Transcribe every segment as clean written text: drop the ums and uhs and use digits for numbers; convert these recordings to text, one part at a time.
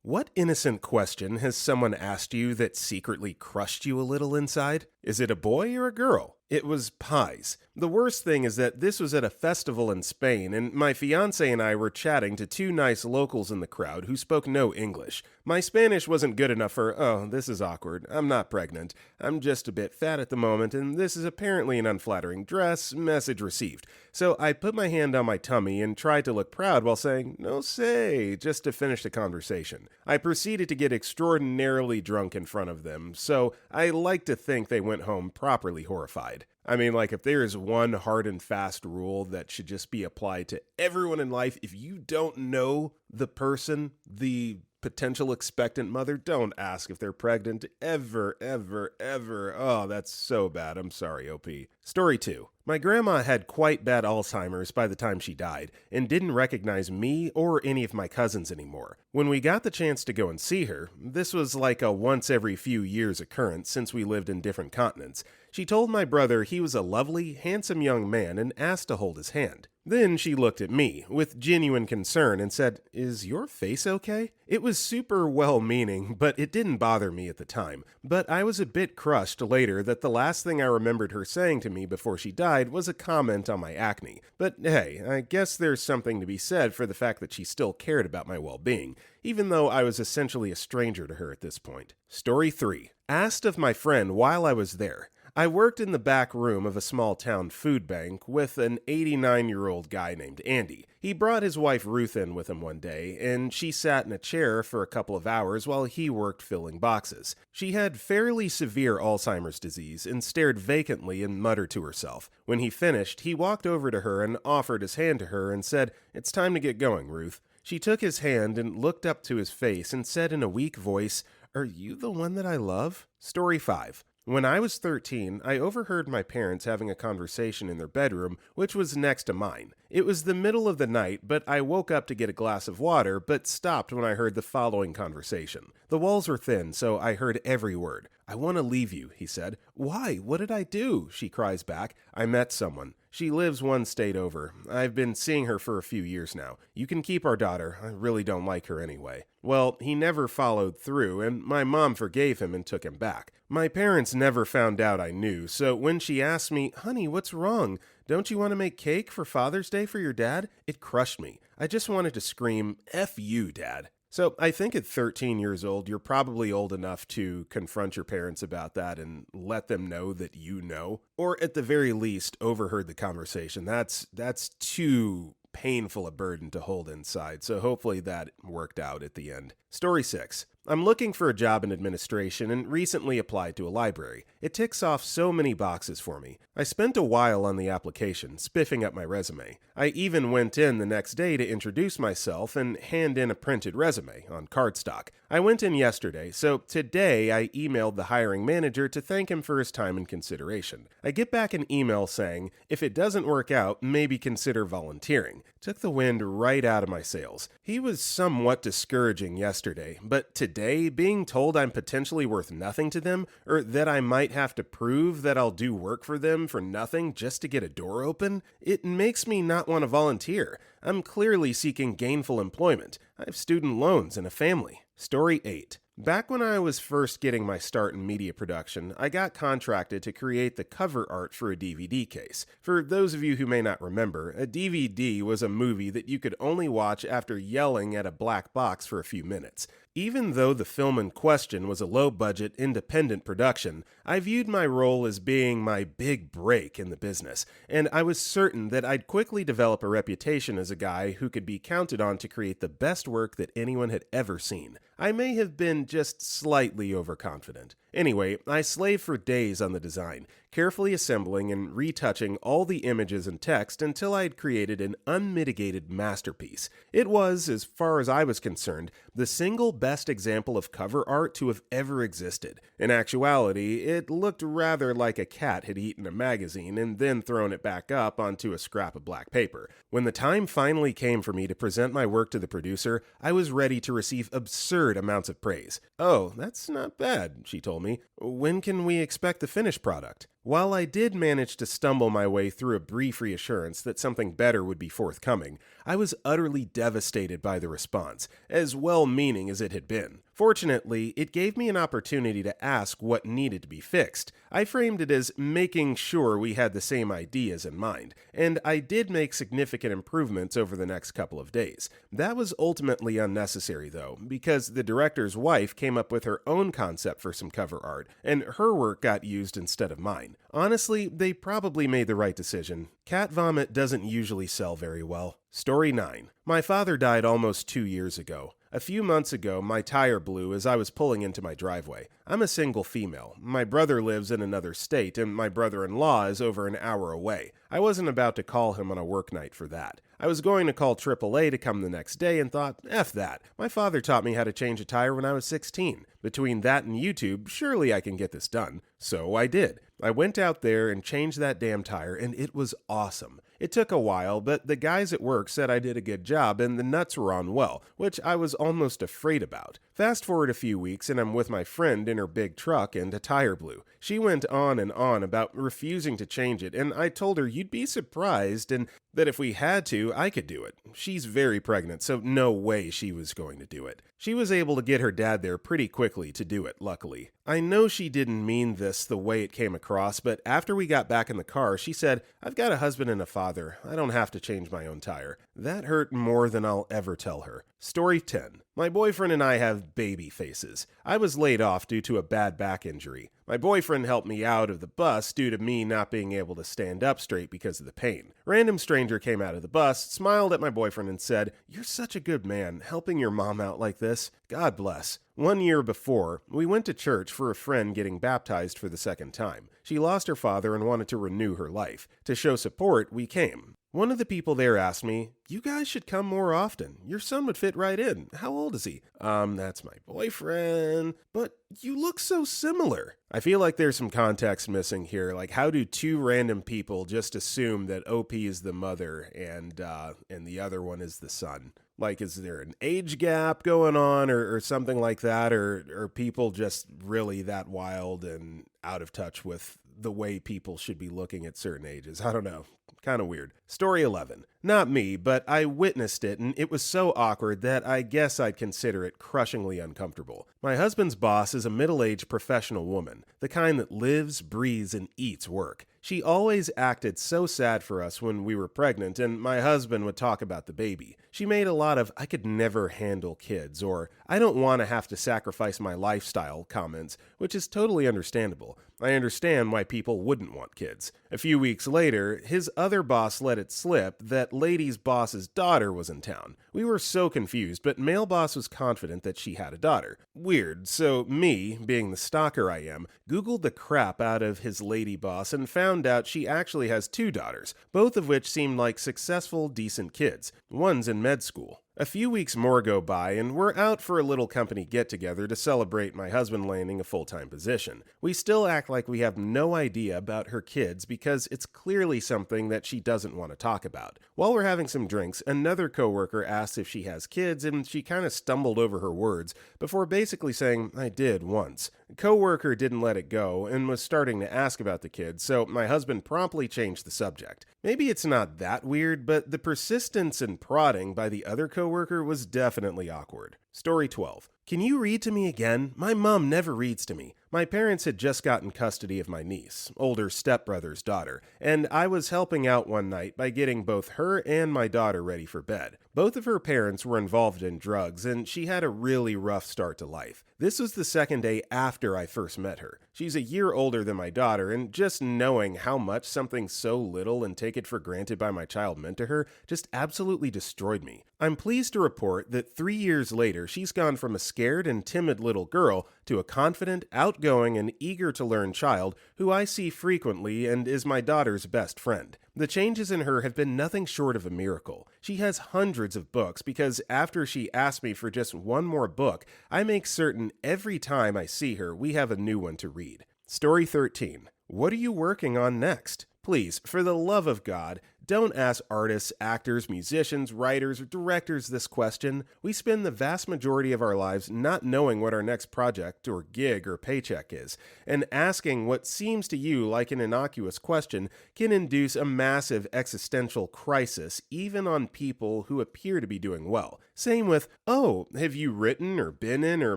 What innocent question has someone asked you that secretly crushed you a little inside? Is it a boy or a girl? It was pies. The worst thing is that this was at a festival in Spain, and my fiance and I were chatting to two nice locals in the crowd who spoke no English. My Spanish wasn't good enough for, oh, this is awkward, I'm not pregnant, I'm just a bit fat at the moment, and this is apparently an unflattering dress, message received. So I put my hand on my tummy and tried to look proud while saying, no say, just to finish the conversation. I proceeded to get extraordinarily drunk in front of them, so I like to think they went home properly horrified. I mean, like, if there is one hard and fast rule that should just be applied to everyone in life, if you don't know the person, the potential expectant mother, don't ask if they're pregnant ever, ever, ever. Oh, that's so bad. I'm sorry, OP. Story 2. My grandma had quite bad Alzheimer's by the time she died, and didn't recognize me or any of my cousins anymore. When we got the chance to go and see her, this was like a once every few years occurrence since we lived in different continents, she told my brother he was a lovely, handsome young man and asked to hold his hand. Then she looked at me with genuine concern and said, "Is your face okay?" It was super well-meaning, but it didn't bother me at the time. But I was a bit crushed later that the last thing I remembered her saying to me before she died was a comment on my acne. But hey, I guess there's something to be said for the fact that she still cared about my well-being, even though I was essentially a stranger to her at this point. Story 3. Asked of my friend while I was there. I worked in the back room of a small town food bank with an 89-year-old guy named Andy. He brought his wife Ruth in with him one day, and she sat in a chair for a couple of hours while he worked filling boxes. She had fairly severe Alzheimer's disease and stared vacantly and muttered to herself. When he finished, he walked over to her and offered his hand to her and said, "It's time to get going, Ruth." She took his hand and looked up to his face and said in a weak voice, "Are you the one that I love?" Story 5. When I was 13, I overheard my parents having a conversation in their bedroom, which was next to mine. It was the middle of the night, but I woke up to get a glass of water, but stopped when I heard the following conversation. The walls were thin, so I heard every word. "I want to leave you," he said. "Why? What did I do?" she cries back. "I met someone. She lives one state over. I've been seeing her for a few years now. You can keep our daughter. I really don't like her anyway." Well, he never followed through, and my mom forgave him and took him back. My parents never found out I knew, so when she asked me, "Honey, what's wrong? Don't you want to make cake for Father's Day for your dad?" It crushed me. I just wanted to scream, "F you, Dad." So I think at 13 years old, you're probably old enough to confront your parents about that and let them know that you know, or at the very least, overheard the conversation. That's too painful a burden to hold inside, so hopefully that worked out at the end. Story 6. I'm looking for a job in administration and recently applied to a library. It ticks off so many boxes for me. I spent a while on the application, spiffing up my resume. I even went in the next day to introduce myself and hand in a printed resume on cardstock. I went in yesterday, so today I emailed the hiring manager to thank him for his time and consideration. I get back an email saying, if it doesn't work out, maybe consider volunteering. Took the wind right out of my sails. He was somewhat discouraging yesterday, but today, being told I'm potentially worth nothing to them, or that I might have to prove that I'll do work for them for nothing just to get a door open, it makes me not want to volunteer. I'm clearly seeking gainful employment. I have student loans and a family. Story 8. Back when I was first getting my start in media production, I got contracted to create the cover art for a DVD case. For those of you who may not remember, a DVD was a movie that you could only watch after yelling at a black box for a few minutes. Even though the film in question was a low-budget, independent production, I viewed my role as being my big break in the business, and I was certain that I'd quickly develop a reputation as a guy who could be counted on to create the best work that anyone had ever seen. I may have been just slightly overconfident. Anyway, I slaved for days on the design, carefully assembling and retouching all the images and text until I had created an unmitigated masterpiece. It was, as far as I was concerned, the single best example of cover art to have ever existed. In actuality, it looked rather like a cat had eaten a magazine and then thrown it back up onto a scrap of black paper. When the time finally came for me to present my work to the producer, I was ready to receive absurd amounts of praise. "Oh, that's not bad," she told me. "When can we expect the finished product?" While I did manage to stumble my way through a brief reassurance that something better would be forthcoming, I was utterly devastated by the response, as well-meaning as it had been. Fortunately, it gave me an opportunity to ask what needed to be fixed. I framed it as making sure we had the same ideas in mind, and I did make significant improvements over the next couple of days. That was ultimately unnecessary, though, because the director's wife came up with her own concept for some cover art, and her work got used instead of mine. Honestly, they probably made the right decision. Cat vomit doesn't usually sell very well. Story 9. My father died almost 2 years ago. A few months ago, my tire blew as I was pulling into my driveway. I'm a single female. My brother lives in another state, and my brother-in-law is over an hour away. I wasn't about to call him on a work night for that. I was going to call AAA to come the next day and thought, F that. My father taught me how to change a tire when I was 16. Between that and YouTube, surely I can get this done. So I did. I went out there and changed that damn tire, and it was awesome. It took a while, but the guys at work said I did a good job and the nuts were on well, which I was almost afraid about. Fast forward a few weeks and I'm with my friend in her big truck and a tire blew. She went on and on about refusing to change it, and I told her you'd be surprised and that if we had to, I could do it. She's very pregnant, so no way she was going to do it. She was able to get her dad there pretty quickly to do it, luckily. I know she didn't mean this the way it came across, but after we got back in the car, she said, I've got a husband and a father. I don't have to change my own tire. That hurt more than I'll ever tell her. Story 10. My boyfriend and I have baby faces. I was laid off due to a bad back injury. My boyfriend helped me out of the bus due to me not being able to stand up straight because of the pain. Random stranger came out of the bus, smiled at my boyfriend and said, You're such a good man, helping your mom out like this. God bless. 1 year before, we went to church for a friend getting baptized for the second time. She lost her father and wanted to renew her life. To show support, we came. One of the people there asked me, You guys should come more often. Your son would fit right in. How old is he? That's my boyfriend. But you look so similar. I feel like there's some context missing here. Like, how do two random people just assume that OP is the mother and the other one is the son? Like, is there an age gap going on or something like that? Or are people just really that wild and out of touch with the way people should be looking at certain ages? I don't know. Kind of weird. Story 11. Not me, but I witnessed it, and it was so awkward that I guess I'd consider it crushingly uncomfortable. My husband's boss is a middle-aged professional woman, the kind that lives, breathes, and eats work. She always acted so sad for us when we were pregnant, and my husband would talk about the baby. She made a lot of, I could never handle kids, or I don't want to have to sacrifice my lifestyle comments, which is totally understandable. I understand why people wouldn't want kids. A few weeks later, his other boss let it slip that lady's boss's daughter was in town. We were so confused, but male boss was confident that she had a daughter. Weird, so me, being the stalker I am, Googled the crap out of his lady boss and found out she actually has 2 daughters, both of which seemed like successful, decent kids. One's in med school. A few weeks more go by, and we're out for a little company get-together to celebrate my husband landing a full-time position. We still act like we have no idea about her kids because it's clearly something that she doesn't want to talk about. While we're having some drinks, another coworker asks if she has kids, and she kind of stumbled over her words before basically saying, I did once. The coworker didn't let it go and was starting to ask about the kids, so my husband promptly changed the subject. Maybe it's not that weird, but the persistence and prodding by the other coworker was definitely awkward. Story 12. Can you read to me again? My mom never reads to me. My parents had just gotten custody of my niece, older stepbrother's daughter, and I was helping out one night by getting both her and my daughter ready for bed. Both of her parents were involved in drugs, and she had a really rough start to life. This was the second day after I first met her. She's a year older than my daughter, and just knowing how much something so little and take it for granted by my child meant to her just absolutely destroyed me. I'm pleased to report that 3 years later, she's gone from a scared and timid little girl to a confident, outgoing, and eager-to-learn child who I see frequently and is my daughter's best friend. The changes in her have been nothing short of a miracle. She has hundreds of books because after she asked me for just one more book, I make certain every time I see her we have a new one to read. Story 13. What are you working on next? Please, for the love of God, Don't ask artists, actors, musicians, writers, or directors this question. We spend the vast majority of our lives not knowing what our next project or gig or paycheck is, and asking what seems to you like an innocuous question can induce a massive existential crisis, even on people who appear to be doing well. Same with, oh, have you written or been in or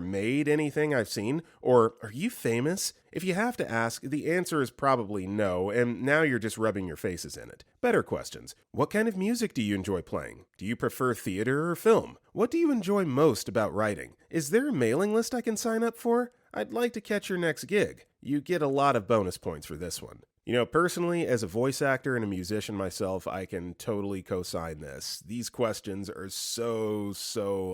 made anything I've seen? Or, are you famous? If you have to ask, the answer is probably no, and now you're just rubbing your faces in it. Better questions. What kind of music do you enjoy playing? Do you prefer theater or film? What do you enjoy most about writing? Is there a mailing list I can sign up for? I'd like to catch your next gig. You get a lot of bonus points for this one. Personally, as a voice actor and a musician myself, I can totally co-sign this. These questions are so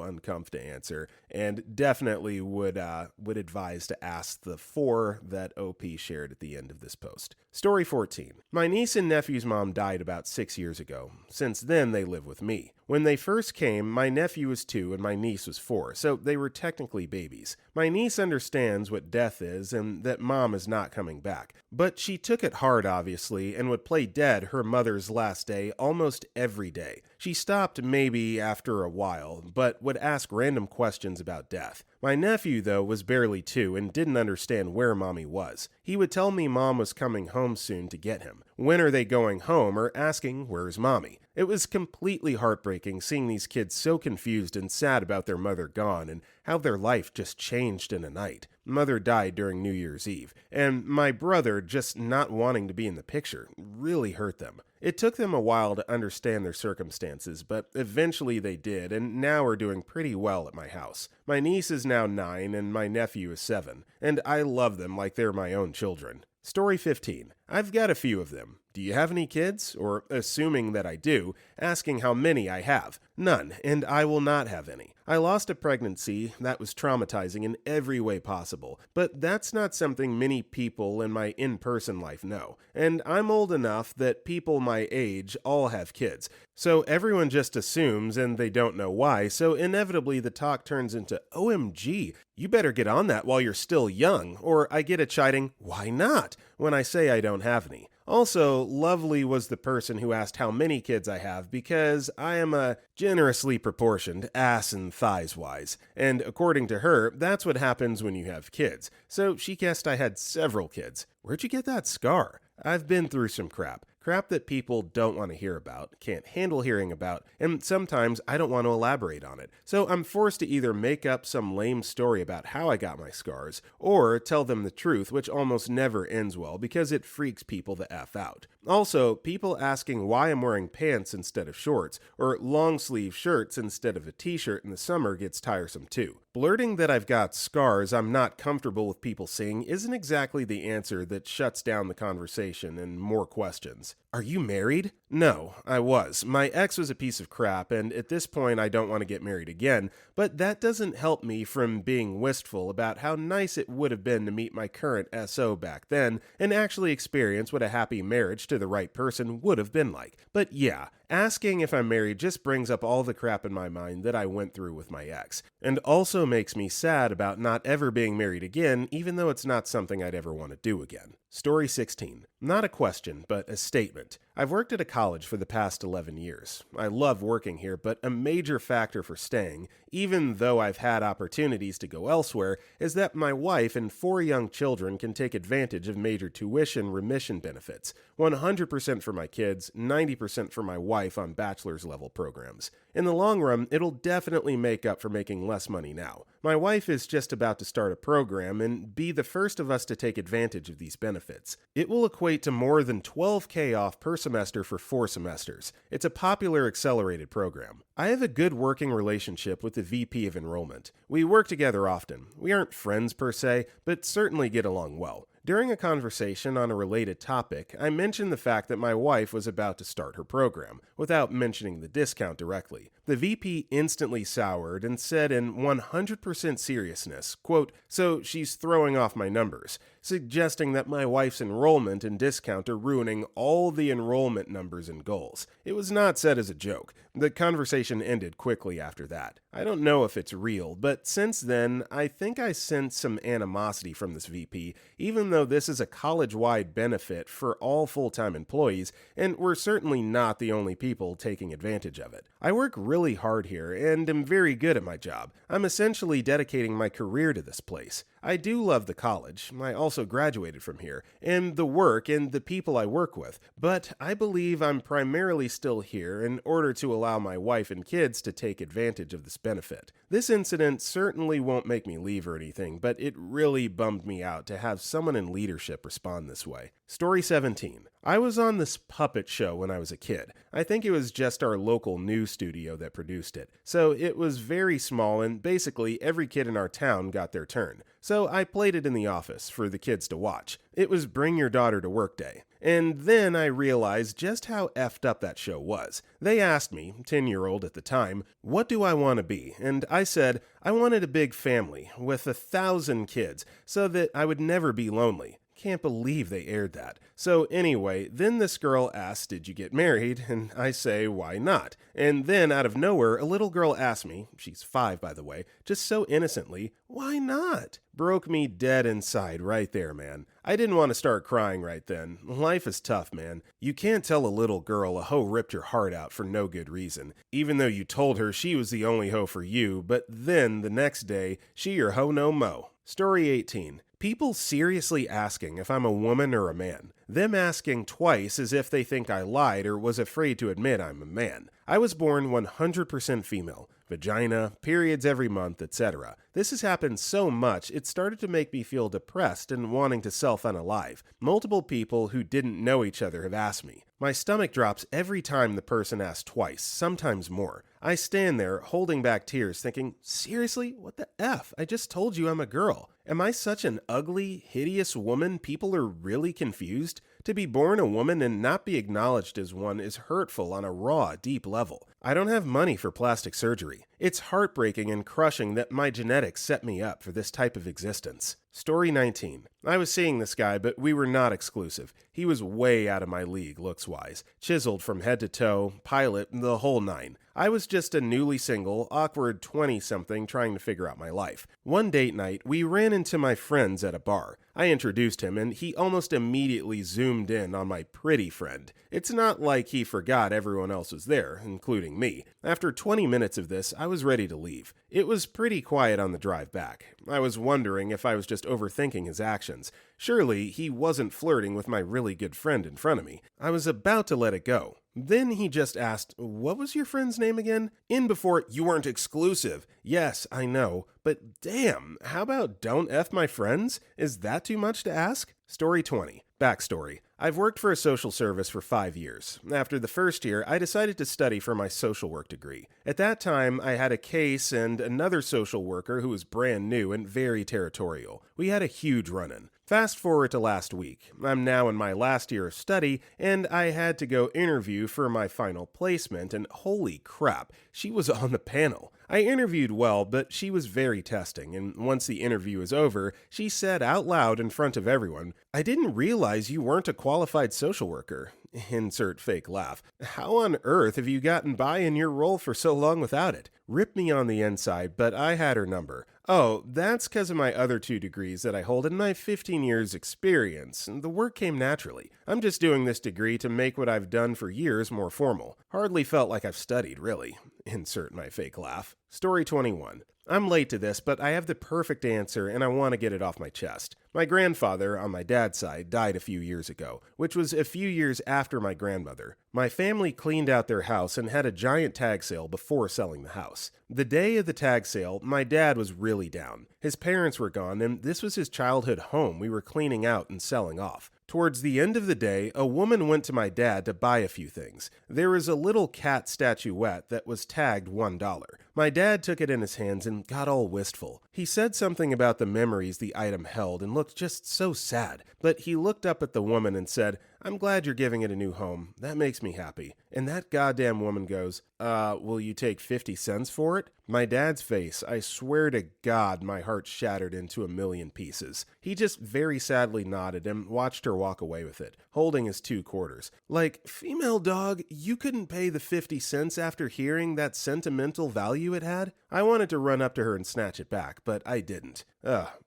uncomfortable to answer, and definitely would advise to ask the 4 that OP shared at the end of this post. Story 14. My niece and nephew's mom died about 6 years ago. Since then, they live with me. When they first came, my nephew was 2 and my niece was 4, so they were technically babies. My niece understands what death is and that mom is not coming back, but she took it hard, obviously, and would play dead her mother's last day almost every day. She stopped maybe after a while, but would ask random questions about death. My nephew, though, was barely 2 and didn't understand where mommy was. He would tell me mom was coming home soon to get him. When are they going home, or asking where's mommy? It was completely heartbreaking seeing these kids so confused and sad about their mother gone and how their life just changed in a night. Mother died during New Year's Eve, and my brother just not wanting to be in the picture really hurt them. It took them a while to understand their circumstances, but eventually they did, and now are doing pretty well at my house. My niece is now 9, and my nephew is 7, and I love them like they're my own children. Story 15. I've got a few of them. Do you have any kids? Or, assuming that I do, asking how many I have. None, and I will not have any. I lost a pregnancy that was traumatizing in every way possible, but that's not something many people in my in-person life know. And I'm old enough that people my age all have kids, so everyone just assumes and they don't know why, so inevitably the talk turns into, OMG, you better get on that while you're still young, or I get a chiding, why not, when I say I don't have any. Also, lovely was the person who asked how many kids I have because I am a generously proportioned ass and thighs wise, and according to her, that's what happens when you have kids. So she guessed I had several kids. Where'd you get that scar? I've been through some crap that people don't want to hear about, can't handle hearing about, and sometimes I don't want to elaborate on it. So I'm forced to either make up some lame story about how I got my scars, or tell them the truth, which almost never ends well because it freaks people the F out. Also, people asking why I'm wearing pants instead of shorts, or long sleeve shirts instead of a t-shirt in the summer gets tiresome too. Blurting that I've got scars I'm not comfortable with people seeing isn't exactly the answer that shuts down the conversation and more questions. Are you married? No, I was. My ex was a piece of crap, and at this point I don't want to get married again, but that doesn't help me from being wistful about how nice it would have been to meet my current SO back then and actually experience what a happy marriage to the right person would have been like. But yeah, asking if I'm married just brings up all the crap in my mind that I went through with my ex, and also makes me sad about not ever being married again, even though it's not something I'd ever want to do again. Story 16. Not a question, but a statement. I've worked at a college for the past 11 years. I love working here, but a major factor for staying, even though I've had opportunities to go elsewhere, is that my wife and 4 young children can take advantage of major tuition remission benefits. 100% for my kids, 90% for my wife on bachelor's level programs. In the long run, it'll definitely make up for making less money now. My wife is just about to start a program and be the first of us to take advantage of these benefits. It will equate to more than $12,000 off per semester for 4 semesters. It's a popular accelerated program. I have a good working relationship with the VP of enrollment. We work together often. We aren't friends per se, but certainly get along well. During a conversation on a related topic, I mentioned the fact that my wife was about to start her program, without mentioning the discount directly. The VP instantly soured and said in 100% seriousness, quote, "So she's throwing off my numbers. suggesting that my wife's enrollment and discount are ruining all the enrollment numbers and goals. It was not said as a joke. The conversation ended quickly after that. I don't know if it's real, but since then, I think I sensed some animosity from this VP, even though this is a college-wide benefit for all full-time employees, and we're certainly not the only people taking advantage of it. I work really hard here and am very good at my job. I'm essentially dedicating my career to this place. I do love the college, I also graduated from here, and the work and the people I work with, but I believe I'm primarily still here in order to allow my wife and kids to take advantage of this benefit. This incident certainly won't make me leave or anything, but it really bummed me out to have someone in leadership respond this way. Story 17. I was on this puppet show when I was a kid. I think it was just our local news studio that produced it. So it was very small and basically every kid in our town got their turn. So I played it in the office for the kids to watch. It was Bring Your Daughter to Work Day. And then I realized just how effed up that show was. They asked me, 10-year-old at the time, what do I want to be? And I said, I wanted a big family with 1,000 kids so that I would never be lonely. Can't believe they aired that. So anyway, then this girl asks, did you get married? And I say, why not? And then out of nowhere, a little girl asks me, she's 5 by the way, just so innocently, why not? Broke me dead inside right there, man. I didn't want to start crying right then. Life is tough, man. You can't tell a little girl a hoe ripped your heart out for no good reason, even though you told her she was the only hoe for you, but then the next day, she your hoe no mo. Story 18. People seriously asking if I'm a woman or a man. Them asking twice as if they think I lied or was afraid to admit I'm a man. I was born 100% female. Vagina, periods every month, etc. This has happened so much, it started to make me feel depressed and wanting to self-unalive. Multiple people who didn't know each other have asked me. My stomach drops every time the person asks twice, sometimes more. I stand there, holding back tears, thinking, seriously? What the F? I just told you I'm a girl. Am I such an ugly, hideous woman people are really confused? To be born a woman and not be acknowledged as one is hurtful on a raw, deep level. I don't have money for plastic surgery. It's heartbreaking and crushing that my genetics set me up for this type of existence. Story 19. I was seeing this guy, but we were not exclusive. He was way out of my league looks-wise. Chiseled from head to toe, pilot, the whole nine. I was just a newly single, awkward 20-something trying to figure out my life. One date night, we ran into my friends at a bar. I introduced him, and he almost immediately zoomed in on my pretty friend. It's not like he forgot everyone else was there, including me. After 20 minutes of this, I was ready to leave. It was pretty quiet on the drive back. I was wondering if I was just overthinking his actions. Surely, he wasn't flirting with my really good friend in front of me. I was about to let it go. Then he just asked, what was your friend's name again? In before, you weren't exclusive. Yes, I know, but damn, how about don't F my friends? Is that too much to ask? Story 20. Backstory. I've worked for a social service for 5 years. After the first year, I decided to study for my social work degree. At that time, I had a case and another social worker who was brand new and very territorial. We had a huge run-in. Fast forward to last week. I'm now in my last year of study, and I had to go interview for my final placement, and holy crap, she was on the panel. I interviewed well, but she was very testing, and once the interview was over, she said out loud in front of everyone, I didn't realize you weren't a qualified social worker. Insert fake laugh. How on earth have you gotten by in your role for so long without it? Ripped me on the inside, but I had her number. Oh, that's because of my other 2 degrees that I hold and my 15 years experience. The work came naturally. I'm just doing this degree to make what I've done for years more formal. Hardly felt like I've studied, really. Insert my fake laugh. Story 21. I'm late to this, but I have the perfect answer and I want to get it off my chest. My grandfather, on my dad's side, died a few years ago, which was a few years after my grandmother. My family cleaned out their house and had a giant tag sale before selling the house. The day of the tag sale, my dad was really down. His parents were gone, and this was his childhood home we were cleaning out and selling off. Towards the end of the day, a woman went to my dad to buy a few things. There was a little cat statuette that was tagged $1. My dad took it in his hands and got all wistful. He said something about the memories the item held and looked just so sad, but he looked up at the woman and said, I'm glad you're giving it a new home. That makes me happy. And that goddamn woman goes, will you take 50 cents for it? My dad's face, I swear to God, my heart shattered into a million pieces. He just very sadly nodded and watched her walk away with it, holding his 2 quarters. Like, female dog, you couldn't pay the 50 cents after hearing that sentimental value it had? I wanted to run up to her and snatch it back, but I didn't.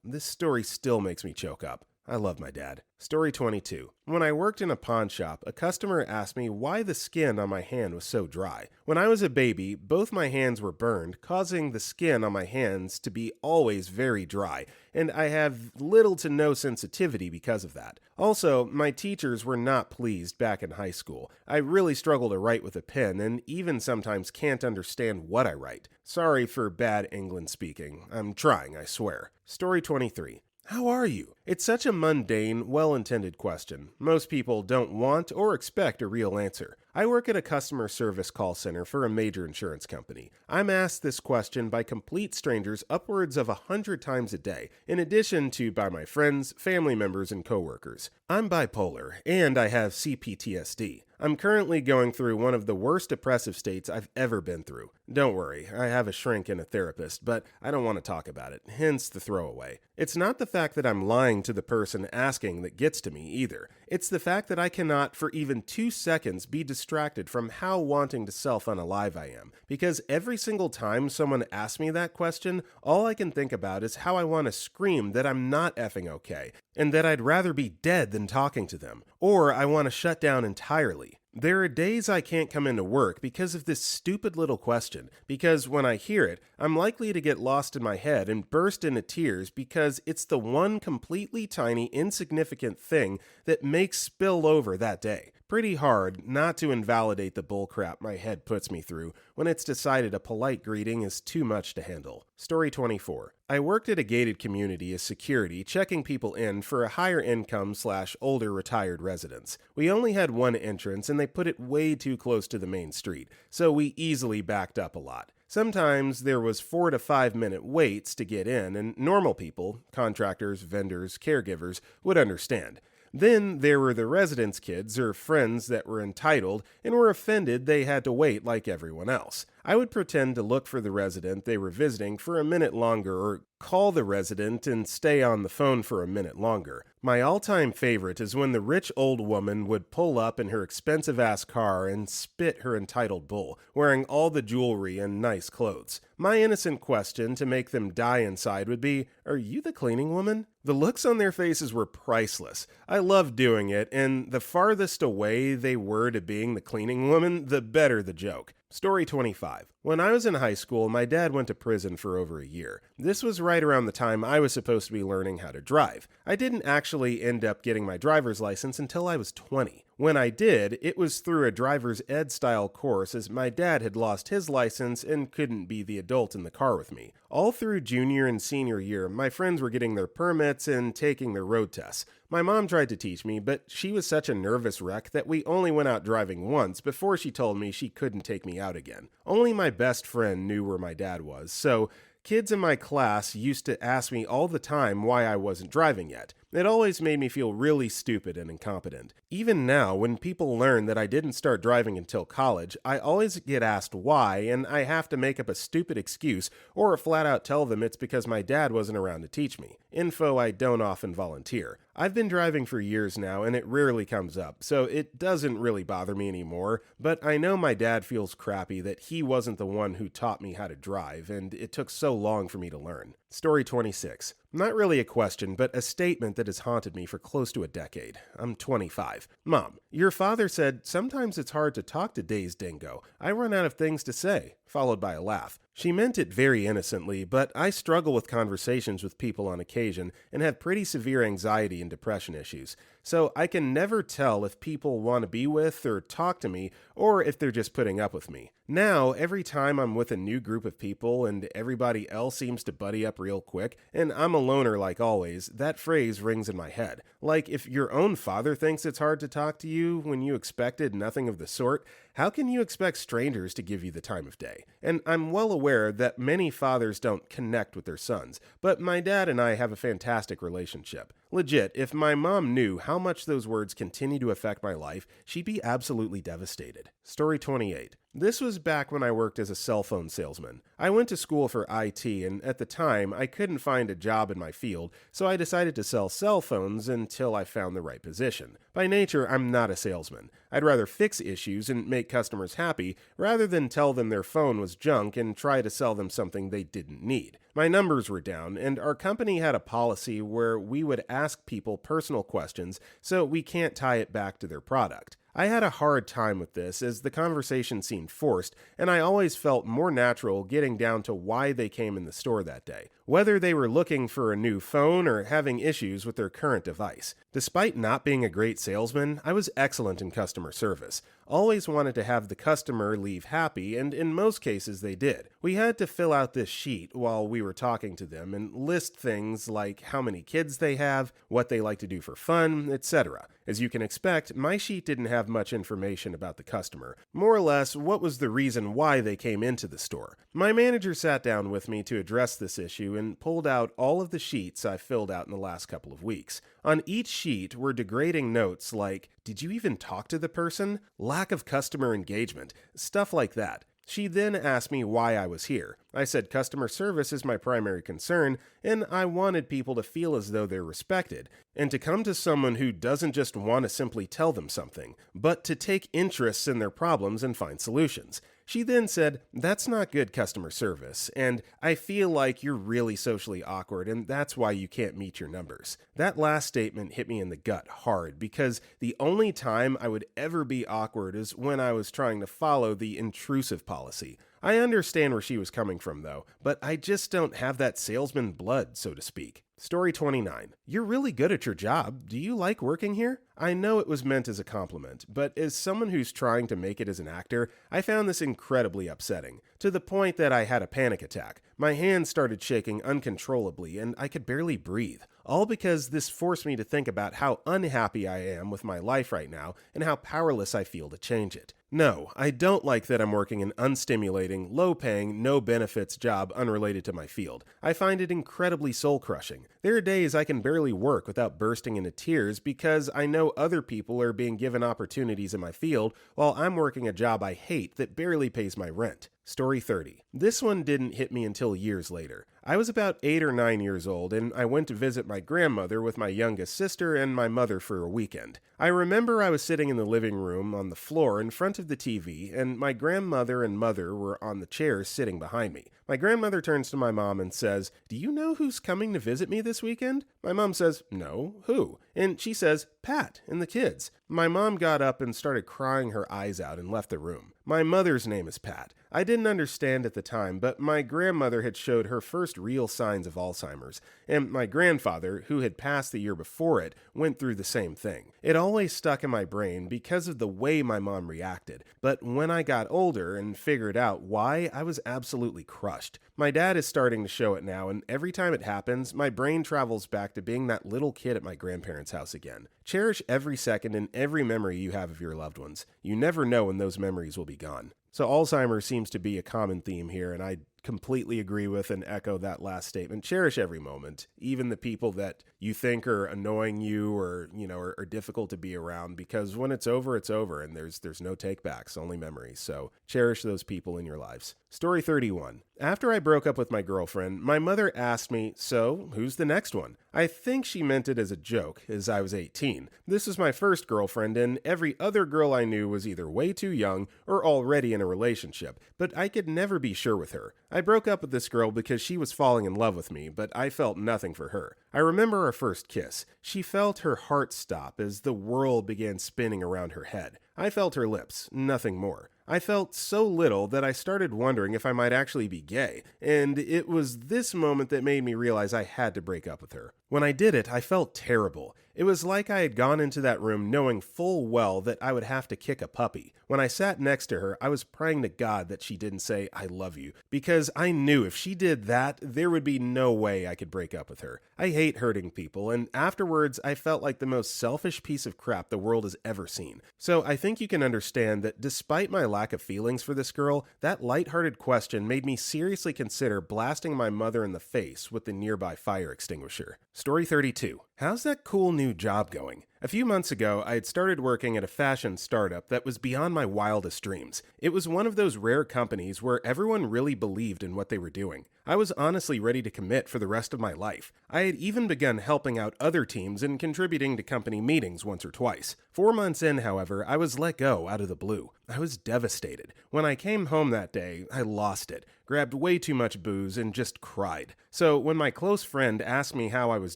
This story still makes me choke up. I love my dad. Story 22. When I worked in a pawn shop, a customer asked me why the skin on my hand was so dry. When I was a baby, both my hands were burned, causing the skin on my hands to be always very dry, and I have little to no sensitivity because of that. Also, my teachers were not pleased back in high school. I really struggle to write with a pen, and even sometimes can't understand what I write. Sorry for bad England speaking. I'm trying, I swear. Story 23. How are you? It's such a mundane, well-intended question. Most people don't want or expect a real answer. I work at a customer service call center for a major insurance company. I'm asked this question by complete strangers upwards of 100 times a day, in addition to by my friends, family members, and coworkers. I'm bipolar, and I have CPTSD. I'm currently going through one of the worst depressive states I've ever been through. Don't worry, I have a shrink and a therapist, but I don't want to talk about it, hence the throwaway. It's not the fact that I'm lying to the person asking that gets to me either. It's the fact that I cannot for even 2 seconds be distracted from how wanting to self-unalive I am. Because every single time someone asks me that question, all I can think about is how I want to scream that I'm not effing okay, and that I'd rather be dead than talking to them. Or I want to shut down entirely. There are days I can't come into work because of this stupid little question, because when I hear it, I'm likely to get lost in my head and burst into tears because it's the one completely tiny, insignificant thing that makes spill over that day. Pretty hard not to invalidate the bullcrap my head puts me through when it's decided a polite greeting is too much to handle. Story 24. I worked at a gated community as security, checking people in for a higher income/older retired residents. We only had one entrance and they put it way too close to the main street, so we easily backed up a lot. Sometimes there was 4 to 5 minute waits to get in, and normal people, contractors, vendors, caregivers, would understand. Then there were the residents' kids or friends that were entitled and were offended they had to wait like everyone else. I would pretend to look for the resident they were visiting for a minute longer or call the resident and stay on the phone for a minute longer. My all-time favorite is when the rich old woman would pull up in her expensive-ass car and spit her entitled bull, wearing all the jewelry and nice clothes. My innocent question to make them die inside would be, "Are you the cleaning woman?" The looks on their faces were priceless. I loved doing it, and the farthest away they were to being the cleaning woman, the better the joke. Story 25. When I was in high school, my dad went to prison for over a year. This was right around the time I was supposed to be learning how to drive. I didn't actually end up getting my driver's license until I was 20. When I did, it was through a driver's ed style course as my dad had lost his license and couldn't be the adult in the car with me. All through junior and senior year, my friends were getting their permits and taking their road tests. My mom tried to teach me, but she was such a nervous wreck that we only went out driving once before she told me she couldn't take me out again. Only my best friend knew where my dad was, so kids in my class used to ask me all the time why I wasn't driving yet. It always made me feel really stupid and incompetent. Even now, when people learn that I didn't start driving until college, I always get asked why, and I have to make up a stupid excuse or flat out tell them it's because my dad wasn't around to teach me. Info I don't often volunteer. I've been driving for years now, and it rarely comes up, so it doesn't really bother me anymore, but I know my dad feels crappy that he wasn't the one who taught me how to drive, and it took so long for me to learn. Story 26. Not really a question, but a statement that has haunted me for close to a decade. I'm 25. Mom, your father said, "Sometimes it's hard to talk to Days Dingo. I run out of things to say," followed by a laugh. She meant it very innocently, but I struggle with conversations with people on occasion and have pretty severe anxiety and depression issues. So I can never tell if people want to be with or talk to me or if they're just putting up with me. Now, every time I'm with a new group of people and everybody else seems to buddy up real quick, and I'm a loner like always, that phrase rings in my head. Like, if your own father thinks it's hard to talk to you when you expected nothing of the sort, how can you expect strangers to give you the time of day? And I'm well aware that many fathers don't connect with their sons, but my dad and I have a fantastic relationship. Legit, if my mom knew how much those words continue to affect my life, she'd be absolutely devastated. Story 28. This was back when I worked as a cell phone salesman. I went to school for IT, and at the time, I couldn't find a job in my field, so I decided to sell cell phones until I found the right position. By nature, I'm not a salesman. I'd rather fix issues and make customers happy rather than tell them their phone was junk and try to sell them something they didn't need. My numbers were down, and our company had a policy where we would ask people personal questions so we can't tie it back to their product. I had a hard time with this as the conversation seemed forced, and I always felt more natural getting down to why they came in the store that day, whether they were looking for a new phone or having issues with their current device. Despite not being a great salesman, I was excellent in customer service. Always wanted to have the customer leave happy, and in most cases they did. We had to fill out this sheet while we were talking to them and list things like how many kids they have, what they like to do for fun, etc. As you can expect, my sheet didn't have much information about the customer, more or less what was the reason why they came into the store. My manager sat down with me to address this issue and pulled out all of the sheets I filled out in the last couple of weeks. On each sheet were degrading notes like, "Did you even talk to the person?" "Lack of customer engagement," stuff like that. She then asked me why I was here. I said customer service is my primary concern, and I wanted people to feel as though they're respected, and to come to someone who doesn't just want to simply tell them something, but to take interests in their problems and find solutions. She then said, "That's not good customer service, and I feel like you're really socially awkward, and that's why you can't meet your numbers." That last statement hit me in the gut hard, because the only time I would ever be awkward is when I was trying to follow the intrusive policy. I understand where she was coming from, though, but I just don't have that salesman blood, so to speak. Story 29. You're really good at your job. Do you like working here? I know it was meant as a compliment, but as someone who's trying to make it as an actor, I found this incredibly upsetting, to the point that I had a panic attack. My hands started shaking uncontrollably, and I could barely breathe. All because this forced me to think about how unhappy I am with my life right now and how powerless I feel to change it. No, I don't like that I'm working an unstimulating, low-paying, no-benefits job unrelated to my field. I find it incredibly soul-crushing. There are days I can barely work without bursting into tears because I know other people are being given opportunities in my field while I'm working a job I hate that barely pays my rent. Story 30. This one didn't hit me until years later. I was about 8 or 9 years old, and I went to visit my grandmother with my youngest sister and my mother for a weekend. I remember I was sitting in the living room on the floor in front of the TV, and my grandmother and mother were on the chairs sitting behind me. My grandmother turns to my mom and says, "Do you know who's coming to visit me this weekend?" My mom says, "No, who?" And she says, "Pat and the kids." My mom got up and started crying her eyes out and left the room. My mother's name is Pat. I didn't understand at the time, but my grandmother had showed her first real signs of Alzheimer's, and my grandfather, who had passed the year before it, went through the same thing. It always stuck in my brain because of the way my mom reacted, but when I got older and figured out why, I was absolutely crushed. My dad is starting to show it now, and every time it happens, my brain travels back to being that little kid at my grandparents' house again. Cherish every second and every memory you have of your loved ones. You never know when those memories will be gone. So Alzheimer's seems to be a common theme here, and I completely agree with and echo that last statement. Cherish every moment, even the people that you think are annoying you or, are difficult to be around, because when it's over, and there's no takebacks, only memories. So cherish those people in your lives. Story 31. After I broke up with my girlfriend, my mother asked me, "So, who's the next one?" I think she meant it as a joke, as I was 18. This was my first girlfriend, and every other girl I knew was either way too young or already in a relationship, but I could never be sure with her. I broke up with this girl because she was falling in love with me, but I felt nothing for her. I remember our first kiss. She felt her heart stop as the world began spinning around her head. I felt her lips, nothing more. I felt so little that I started wondering if I might actually be gay, and it was this moment that made me realize I had to break up with her. When I did it, I felt terrible. It was like I had gone into that room knowing full well that I would have to kick a puppy. When I sat next to her, I was praying to God that she didn't say, "I love you," because I knew if she did that, there would be no way I could break up with her. I hate hurting people, and afterwards, I felt like the most selfish piece of crap the world has ever seen. So I think you can understand that despite my lack of feelings for this girl, that lighthearted question made me seriously consider blasting my mother in the face with the nearby fire extinguisher. Story 32. How's that cool new job going? A few months ago, I had started working at a fashion startup that was beyond my wildest dreams. It was one of those rare companies where everyone really believed in what they were doing. I was honestly ready to commit for the rest of my life. I had even begun helping out other teams and contributing to company meetings once or twice. 4 months in, however, I was let go out of the blue. I was devastated. When I came home that day, I lost it, grabbed way too much booze, and just cried. So when my close friend asked me how I was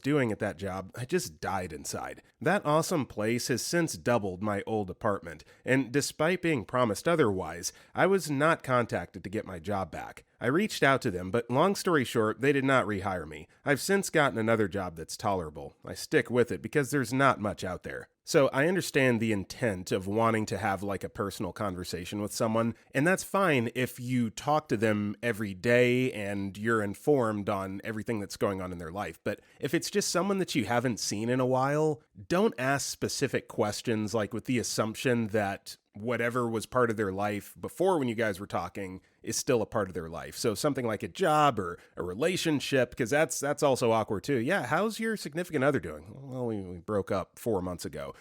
doing at that job, I just died inside. That awesome place has since doubled my old apartment, and despite being promised otherwise, I was not contacted to get my job back. I reached out to them, but long story short, they did not rehire me. I've since gotten another job that's tolerable. I stick with it because there's not much out there. So I understand the intent of wanting to have like a personal conversation with someone, and that's fine if you talk to them every day and you're informed on everything that's going on in their life. But if it's just someone that you haven't seen in a while, don't ask specific questions like with the assumption that whatever was part of their life before when you guys were talking is still a part of their life. So something like a job or a relationship, because that's also awkward too. Yeah, how's your significant other doing? Well, we broke up 4 months ago,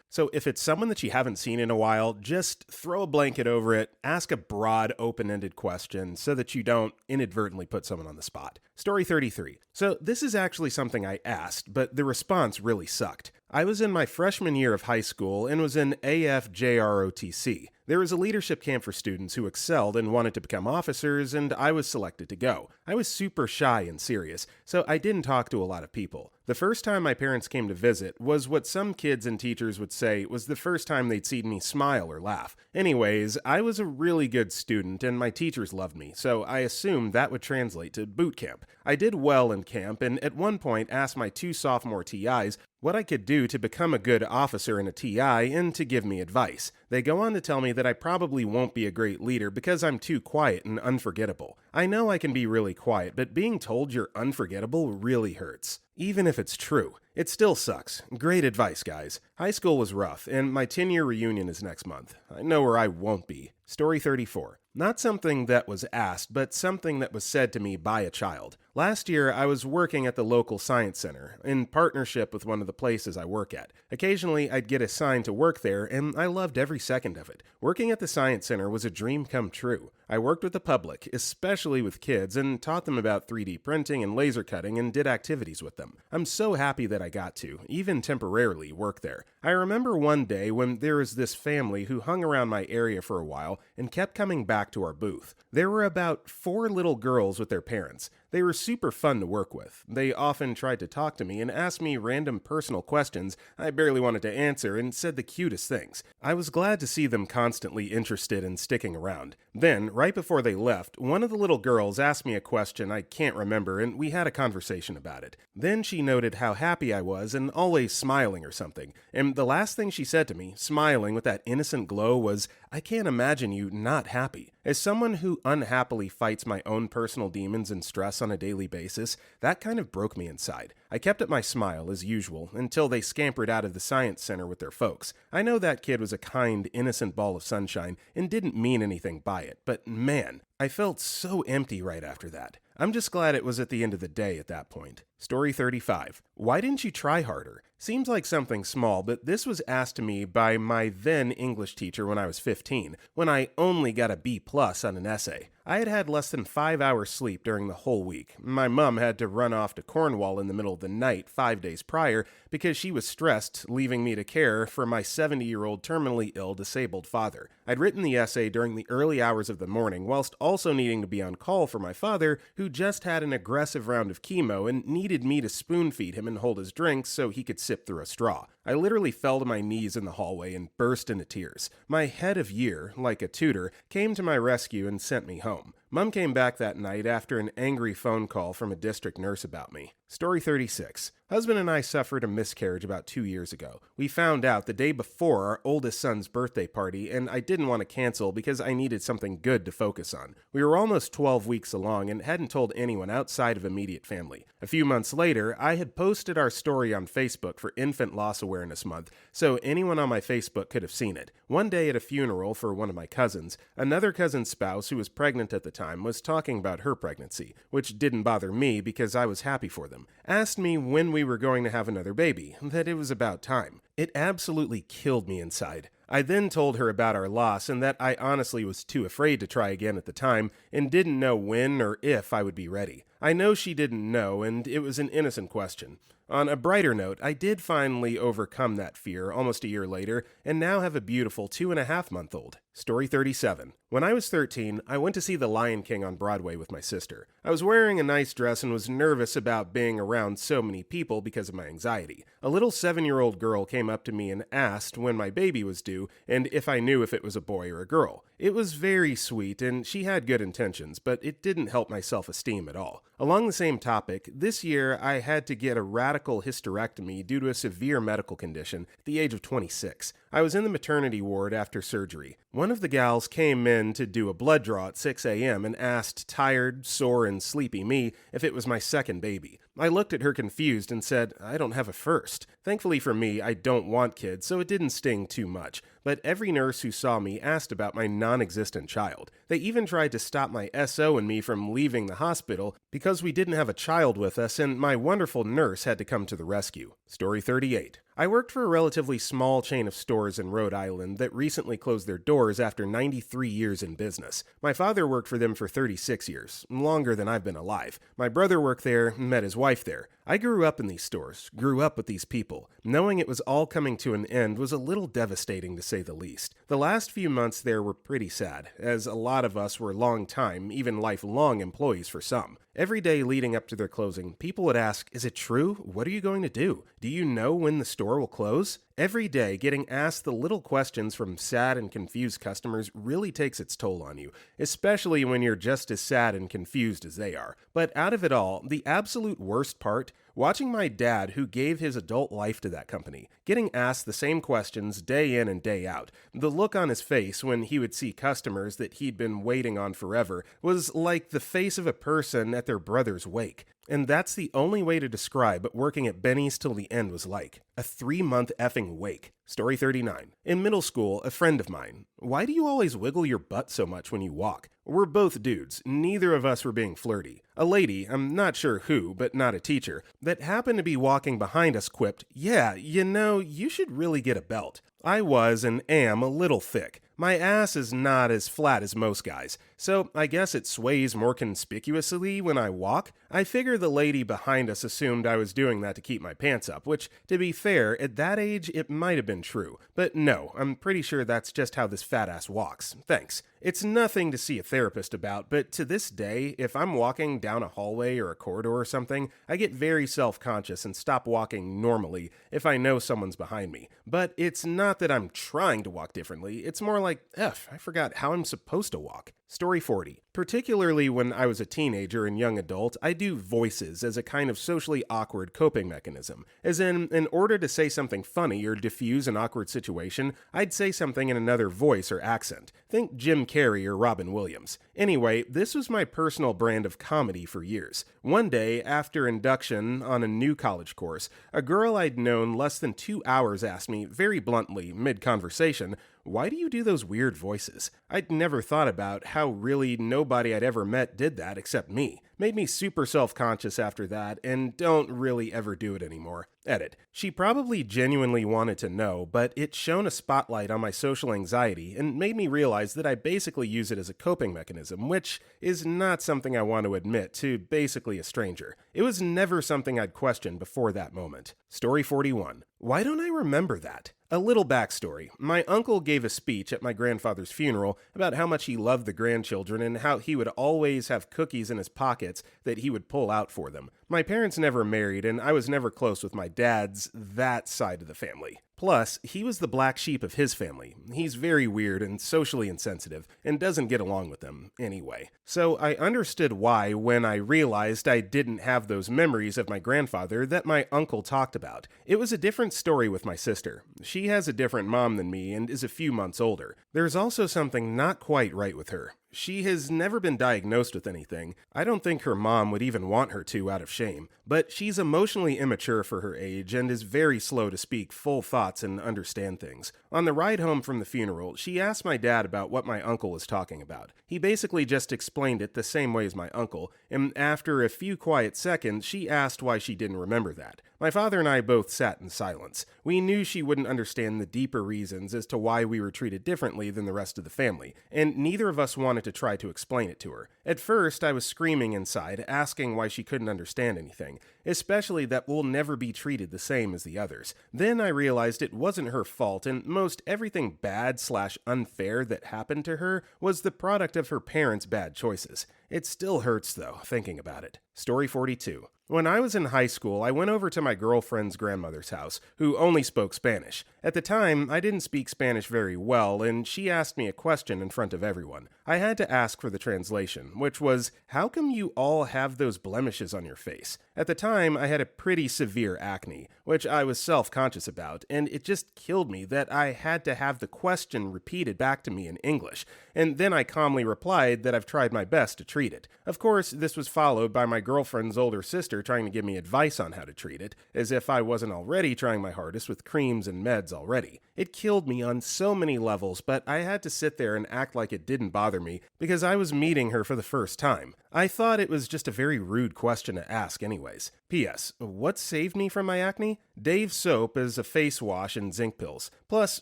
So if it's someone that you haven't seen in a while, just throw a blanket over it, ask a broad, open-ended question so that you don't inadvertently put someone on the spot. Story 33. So this is actually something I asked, but the response really sucked. I was in my freshman year of high school and was in AFJROTC. There was a leadership camp for students who excelled and wanted to become officers, and I was selected to go. I was super shy and serious, so I didn't talk to a lot of people. The first time my parents came to visit was what some kids and teachers would say was the first time they'd seen me smile or laugh. Anyways, I was a really good student and my teachers loved me, so I assumed that would translate to boot camp. I did well in camp and at one point asked my 2 sophomore TIs what I could do to become a good officer in a TI and to give me advice. They go on to tell me that I probably won't be a great leader because I'm too quiet and unforgettable. I know I can be really quiet, but being told you're unforgettable really hurts. Even if it's true, it still sucks. Great advice, guys. High school was rough, and my 10-year reunion is next month. I know where I won't be. Story 34. Not something that was asked, but something that was said to me by a child. Last year, I was working at the local science center, in partnership with one of the places I work at. Occasionally, I'd get assigned to work there, and I loved every second of it. Working at the science center was a dream come true. I worked with the public, especially with kids, and taught them about 3D printing and laser cutting and did activities with them. I'm so happy that I got to, even temporarily, work there. I remember one day when there was this family who hung around my area for a while and kept coming back to our booth. There were about 4 little girls with their parents. They were super fun to work with. They often tried to talk to me and asked me random personal questions I barely wanted to answer and said the cutest things. I was glad to see them constantly interested and sticking around. Then, right before they left, one of the little girls asked me a question I can't remember and we had a conversation about it. Then she noted how happy I was and always smiling or something. And the last thing she said to me, smiling with that innocent glow, was, "I can't imagine you not happy." As someone who unhappily fights my own personal demons and stress on a daily basis, that kind of broke me inside. I kept up my smile, as usual, until they scampered out of the science center with their folks. I know that kid was a kind, innocent ball of sunshine and didn't mean anything by it, but man, I felt so empty right after that. I'm just glad it was at the end of the day at that point. Story 35. Why didn't you try harder? Seems like something small, but this was asked to me by my then English teacher when I was 15, when I only got a B+ on an essay. I had had less than 5 hours sleep during the whole week. My mom had to run off to Cornwall in the middle of the night 5 days prior because she was stressed, leaving me to care for my 70-year-old terminally ill disabled father. I'd written the essay during the early hours of the morning whilst also needing to be on call for my father, who just had an aggressive round of chemo and needed me to spoon feed him and hold his drinks so he could sip through a straw. I literally fell to my knees in the hallway and burst into tears. My head of year, like a tutor, came to my rescue and sent me home. Mom came back that night after an angry phone call from a district nurse about me. Story 36. Husband and I suffered a miscarriage about 2 years ago. We found out the day before our oldest son's birthday party, and I didn't want to cancel because I needed something good to focus on. We were almost 12 weeks along and hadn't told anyone outside of immediate family. A few months later, I had posted our story on Facebook for Infant Loss Awareness Month, so anyone on my Facebook could have seen it. One day at a funeral for one of my cousins, another cousin's spouse who was pregnant at the time was talking about her pregnancy, which didn't bother me because I was happy for them. Asked me when we were going to have another baby, that it was about time. It absolutely killed me inside. I then told her about our loss and that I honestly was too afraid to try again at the time and didn't know when or if I would be ready. I know she didn't know, and it was an innocent question. On a brighter note, I did finally overcome that fear almost a year later and now have a beautiful 2.5-month-old. Story 37. When I was 13, I went to see The Lion King on Broadway with my sister. I was wearing a nice dress and was nervous about being around so many people because of my anxiety. A little 7-year-old girl came up to me and asked when my baby was due and if I knew if it was a boy or a girl. It was very sweet and she had good intentions, but it didn't help my self-esteem at all. Along the same topic, this year I had to get a radical hysterectomy due to a severe medical condition at the age of 26. I was in the maternity ward after surgery. One of the gals came in to do a blood draw at 6 a.m. and asked tired, sore, and sleepy me if it was my second baby. I looked at her confused and said, I don't have a first. Thankfully for me, I don't want kids, so it didn't sting too much. But every nurse who saw me asked about my non-existent child. They even tried to stop my SO and me from leaving the hospital because we didn't have a child with us and my wonderful nurse had to come to the rescue. Story 38. I worked for a relatively small chain of stores in Rhode Island that recently closed their doors after 93 years in business. My father worked for them for 36 years, longer than I've been alive. My brother worked there, met his wife there. I grew up in these stores, grew up with these people. Knowing it was all coming to an end was a little devastating to say the least. The last few months there were pretty sad, as a lot of us were long-time, even lifelong employees for some. Every day leading up to their closing, people would ask, is it true? What are you going to do? Do you know when the store will close? Every day, getting asked the little questions from sad and confused customers really takes its toll on you, especially when you're just as sad and confused as they are. But out of it all, the absolute worst part, watching my dad, who gave his adult life to that company, getting asked the same questions day in and day out. The look on his face when he would see customers that he'd been waiting on forever was like the face of a person at their brother's wake. And that's the only way to describe what working at Benny's till the end was like. A 3-month effing wake. Story 39. In middle school, a friend of mine. Why do you always wiggle your butt so much when you walk? We're both dudes. Neither of us were being flirty. A lady, I'm not sure who, but not a teacher, that happened to be walking behind us quipped, yeah, you should really get a belt. I was and am a little thick. My ass is not as flat as most guys, so I guess it sways more conspicuously when I walk. I figure the lady behind us assumed I was doing that to keep my pants up, which, to be fair, at that age it might have been true. But no, I'm pretty sure that's just how this fat ass walks. Thanks. It's nothing to see a therapist about, but to this day, if I'm walking down a hallway or a corridor or something, I get very self-conscious and stop walking normally if I know someone's behind me. But it's not that I'm trying to walk differently, it's more like, I forgot how I'm supposed to walk. Story 40. Particularly when I was a teenager and young adult, I do voices as a kind of socially awkward coping mechanism. As in order to say something funny or diffuse an awkward situation, I'd say something in another voice or accent. Think Jim Carrey or Robin Williams. Anyway, this was my personal brand of comedy for years. One day, after induction on a new college course, a girl I'd known less than 2 hours asked me, very bluntly, mid-conversation, why do you do those weird voices? I'd never thought about how really nobody I'd ever met did that except me. Made me super self-conscious after that, and don't really ever do it anymore. Edit. She probably genuinely wanted to know, but it shone a spotlight on my social anxiety and made me realize that I basically use it as a coping mechanism, which is not something I want to admit to basically a stranger. It was never something I'd questioned before that moment. Story 41. Why don't I remember that? A little backstory. My uncle gave a speech at my grandfather's funeral about how much he loved the grandchildren and how he would always have cookies in his pockets that he would pull out for them. My parents never married and I was never close with my dad's that side of the family. Plus, he was the black sheep of his family. He's very weird and socially insensitive, and doesn't get along with them anyway. So I understood why when I realized I didn't have those memories of my grandfather that my uncle talked about. It was a different story with my sister. She has a different mom than me and is a few months older. There's also something not quite right with her. She has never been diagnosed with anything. I don't think her mom would even want her to out of shame. But she's emotionally immature for her age and is very slow to speak full thoughts and understand things. On the ride home from the funeral, she asked my dad about what my uncle was talking about. He basically just explained it the same way as my uncle, and after a few quiet seconds, she asked why she didn't remember that. My father and I both sat in silence. We knew she wouldn't understand the deeper reasons as to why we were treated differently than the rest of the family, and neither of us wanted to try to explain it to her. At first, I was screaming inside, asking why she couldn't understand anything, especially that we'll never be treated the same as the others. Then I realized it wasn't her fault, and most everything bad/unfair that happened to her was the product of her parents' bad choices. It still hurts, though, thinking about it. Story 42. When I was in high school, I went over to my girlfriend's grandmother's house, who only spoke Spanish. At the time, I didn't speak Spanish very well, and she asked me a question in front of everyone. I had to ask for the translation, which was, "How come you all have those blemishes on your face?" At the time, I had a pretty severe acne, which I was self-conscious about, and it just killed me that I had to have the question repeated back to me in English, and then I calmly replied that I've tried my best to treat it. Of course, this was followed by my girlfriend's older sister trying to give me advice on how to treat it, as if I wasn't already trying my hardest with creams and meds already. It killed me on so many levels, but I had to sit there and act like it didn't bother me because I was meeting her for the first time. I thought it was just a very rude question to ask anyways. P.S. What saved me from my acne? Dave's soap is a face wash and zinc pills. Plus,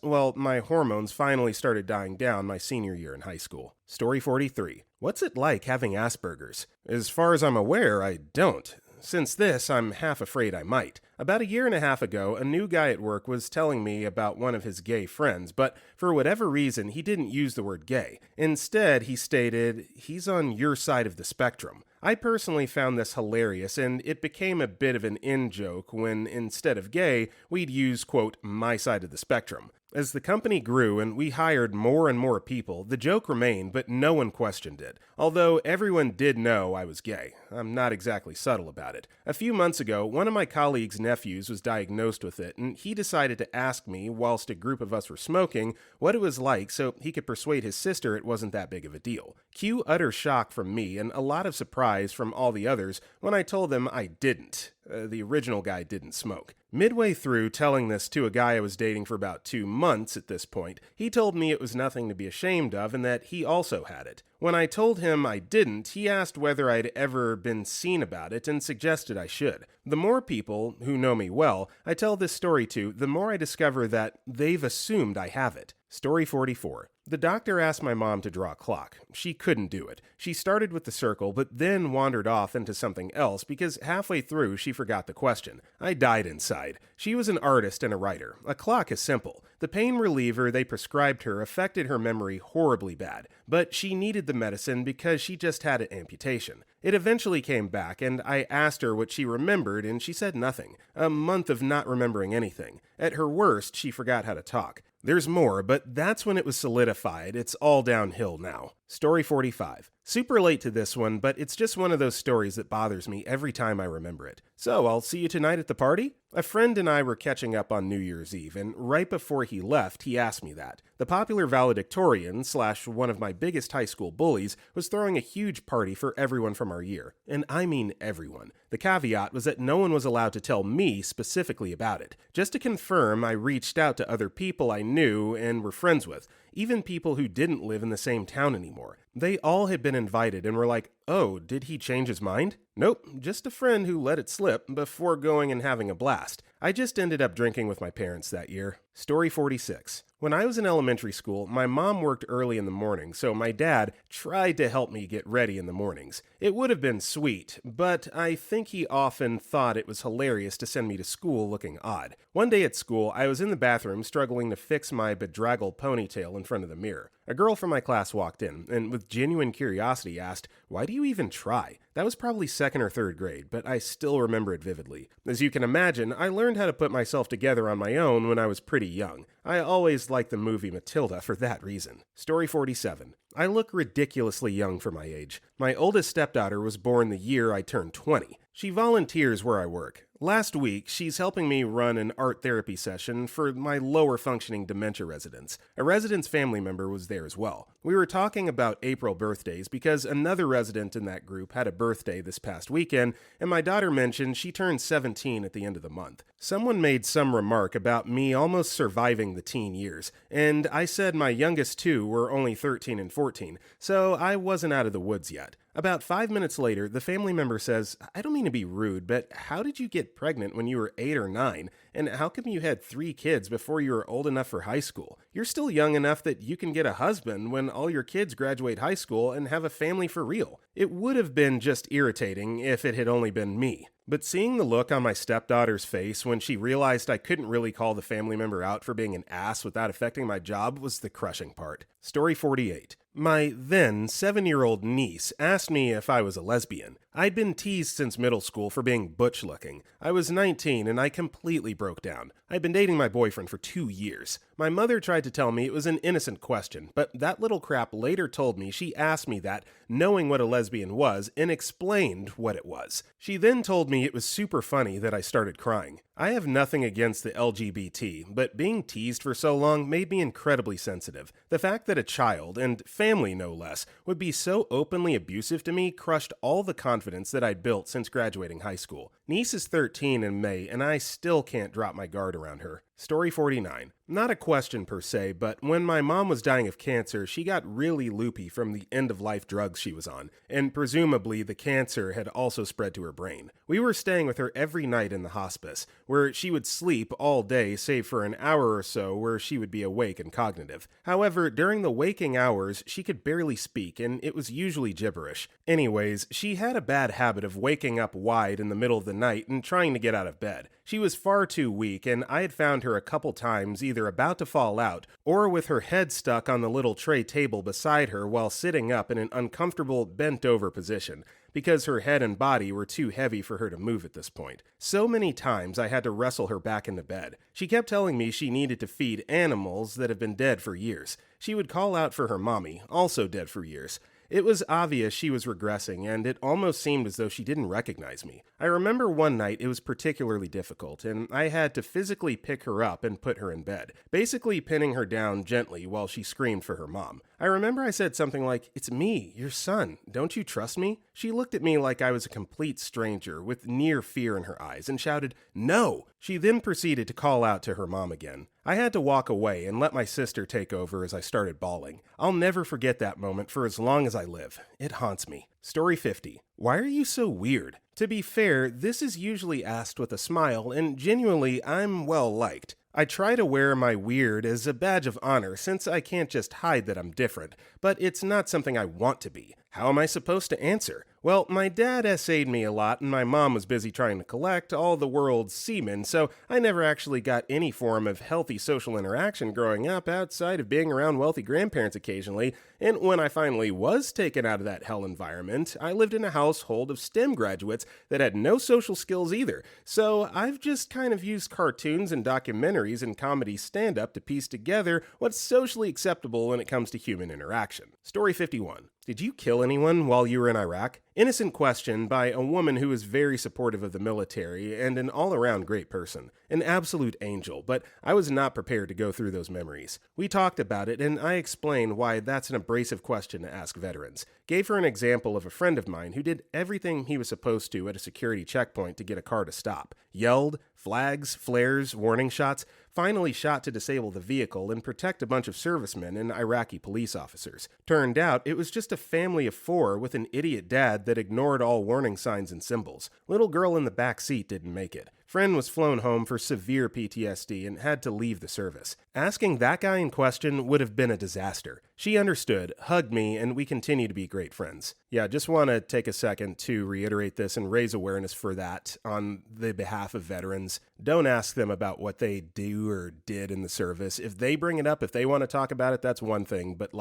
well, my hormones finally started dying down my senior year in high school. Story 43. What's it like having Asperger's? As far as I'm aware, I don't. Since this, I'm half afraid I might. About a year and a half ago, a new guy at work was telling me about one of his gay friends, but for whatever reason, he didn't use the word gay. Instead, he stated, "He's on your side of the spectrum." I personally found this hilarious, and it became a bit of an in-joke when, instead of gay, we'd use, quote, "my side of the spectrum." As the company grew and we hired more and more people, the joke remained, but no one questioned it. Although everyone did know I was gay. I'm not exactly subtle about it. A few months ago, one of my colleagues' nephews was diagnosed with it, and he decided to ask me, whilst a group of us were smoking, what it was like so he could persuade his sister it wasn't that big of a deal. Cue utter shock from me and a lot of surprise from all the others when I told them I didn't. The original guy didn't smoke. Midway through telling this to a guy I was dating for about 2 months at this point, he told me it was nothing to be ashamed of and that he also had it. When I told him I didn't, he asked whether I'd ever been seen about it and suggested I should. The more people, who know me well, I tell this story to, the more I discover that they've assumed I have it. Story 44. The doctor asked my mom to draw a clock. She couldn't do it. She started with the circle, but then wandered off into something else because halfway through she forgot the question. I died inside. She was an artist and a writer. A clock is simple. The pain reliever they prescribed her affected her memory horribly bad, but she needed the medicine because she just had an amputation. It eventually came back, and I asked her what she remembered, and she said nothing. A month of not remembering anything. At her worst, she forgot how to talk. There's more, but that's when it was solidified. It's all downhill now. Story 45. Super late to this one, but it's just one of those stories that bothers me every time I remember it. So, I'll see you tonight at the party? A friend and I were catching up on New Year's Eve, and right before he left, he asked me that. The popular valedictorian, / one of my biggest high school bullies, was throwing a huge party for everyone from our year. And I mean everyone. The caveat was that no one was allowed to tell me specifically about it. Just to confirm, I reached out to other people I knew and were friends with, even people who didn't live in the same town anymore. They all had been invited and were like, "Oh, did he change his mind?" Nope, just a friend who let it slip before going and having a blast. I just ended up drinking with my parents that year. Story 46. When I was in elementary school, my mom worked early in the morning, so my dad tried to help me get ready in the mornings. It would have been sweet, but I think he often thought it was hilarious to send me to school looking odd. One day at school, I was in the bathroom struggling to fix my bedraggled ponytail in front of the mirror. A girl from my class walked in, and with genuine curiosity asked, "Why do you even try?" That was probably second or third grade, but I still remember it vividly. As you can imagine, I learned how to put myself together on my own when I was pretty young. I always liked the movie Matilda for that reason. Story 47. I look ridiculously young for my age. My oldest stepdaughter was born the year I turned 20. She volunteers where I work. Last week, she's helping me run an art therapy session for my lower functioning dementia residents. A resident's family member was there as well. We were talking about April birthdays because another resident in that group had a birthday this past weekend, and my daughter mentioned she turned 17 at the end of the month. Someone made some remark about me almost surviving the teen years, and I said my youngest two were only 13 and 14, so I wasn't out of the woods yet. About 5 minutes later, the family member says, "I don't mean to be rude, but how did you get pregnant when you were 8 or 9? And how come you had 3 kids before you were old enough for high school? You're still young enough that you can get a husband when all your kids graduate high school and have a family for real." It would have been just irritating if it had only been me. But seeing the look on my stepdaughter's face when she realized I couldn't really call the family member out for being an ass without affecting my job was the crushing part. Story 48. My then 7-year-old niece asked me if I was a lesbian. I'd been teased since middle school for being butch looking. I was 19 and I completely broke down. I'd been dating my boyfriend for 2 years. My mother tried to tell me it was an innocent question, but that little crap later told me she asked me that, knowing what a lesbian was, and explained what it was. She then told me it was super funny that I started crying. I have nothing against the LGBT, but being teased for so long made me incredibly sensitive. The fact that a child, and family no less, would be so openly abusive to me crushed all the confidence that I'd built since graduating high school. Niece is 13 in May, and I still can't drop my guard around her. Story 49. Not a question per se, but when my mom was dying of cancer, she got really loopy from the end-of-life drugs she was on, and presumably the cancer had also spread to her brain. We were staying with her every night in the hospice, where she would sleep all day save for an hour or so where she would be awake and cognitive. However, during the waking hours, she could barely speak, and it was usually gibberish. Anyways, she had a bad habit of waking up wide in the middle of the night and trying to get out of bed. She was far too weak, and I had found her a couple times either about to fall out or with her head stuck on the little tray table beside her while sitting up in an uncomfortable bent-over position, because her head and body were too heavy for her to move at this point. So many times I had to wrestle her back into bed. She kept telling me she needed to feed animals that have been dead for years. She would call out for her mommy, also dead for years. It was obvious she was regressing, and it almost seemed as though she didn't recognize me. I remember one night it was particularly difficult, and I had to physically pick her up and put her in bed, basically pinning her down gently while she screamed for her mom. I remember I said something like, "It's me, your son. Don't you trust me?" She looked at me like I was a complete stranger with near fear in her eyes and shouted, "No!" She then proceeded to call out to her mom again. I had to walk away and let my sister take over as I started bawling. I'll never forget that moment for as long as I live. It haunts me. Story 50. Why are you so weird? To be fair, this is usually asked with a smile, and genuinely, I'm well liked. I try to wear my weird as a badge of honor since I can't just hide that I'm different, but it's not something I want to be. How am I supposed to answer? Well, my dad essayed me a lot and my mom was busy trying to collect all the world's semen, so I never actually got any form of healthy social interaction growing up outside of being around wealthy grandparents occasionally, and when I finally was taken out of that hell environment, I lived in a household of STEM graduates that had no social skills either, so I've just kind of used cartoons and documentaries and comedy stand-up to piece together what's socially acceptable when it comes to human interaction. Story 51. Did you kill anyone while you were in Iraq? Innocent question by a woman who is very supportive of the military and an all-around great person. An absolute angel, but I was not prepared to go through those memories. We talked about it, and I explained why that's an abrasive question to ask veterans. Gave her an example of a friend of mine who did everything he was supposed to at a security checkpoint to get a car to stop. Yelled, flags, flares, warning shots, finally shot to disable the vehicle and protect a bunch of servicemen and Iraqi police officers. Turned out it was just a family of 4 with an idiot dad that ignored all warning signs and symbols. Little girl in the back seat didn't make it. Friend was flown home for severe PTSD and had to leave the service. Asking that guy in question would have been a disaster. She understood, hugged me, and we continue to be great friends. Yeah, just want to take a second to reiterate this and raise awareness for that on the behalf of veterans. Don't ask them about what they do or did in the service. If they bring it up, if they want to talk about it, that's one thing, but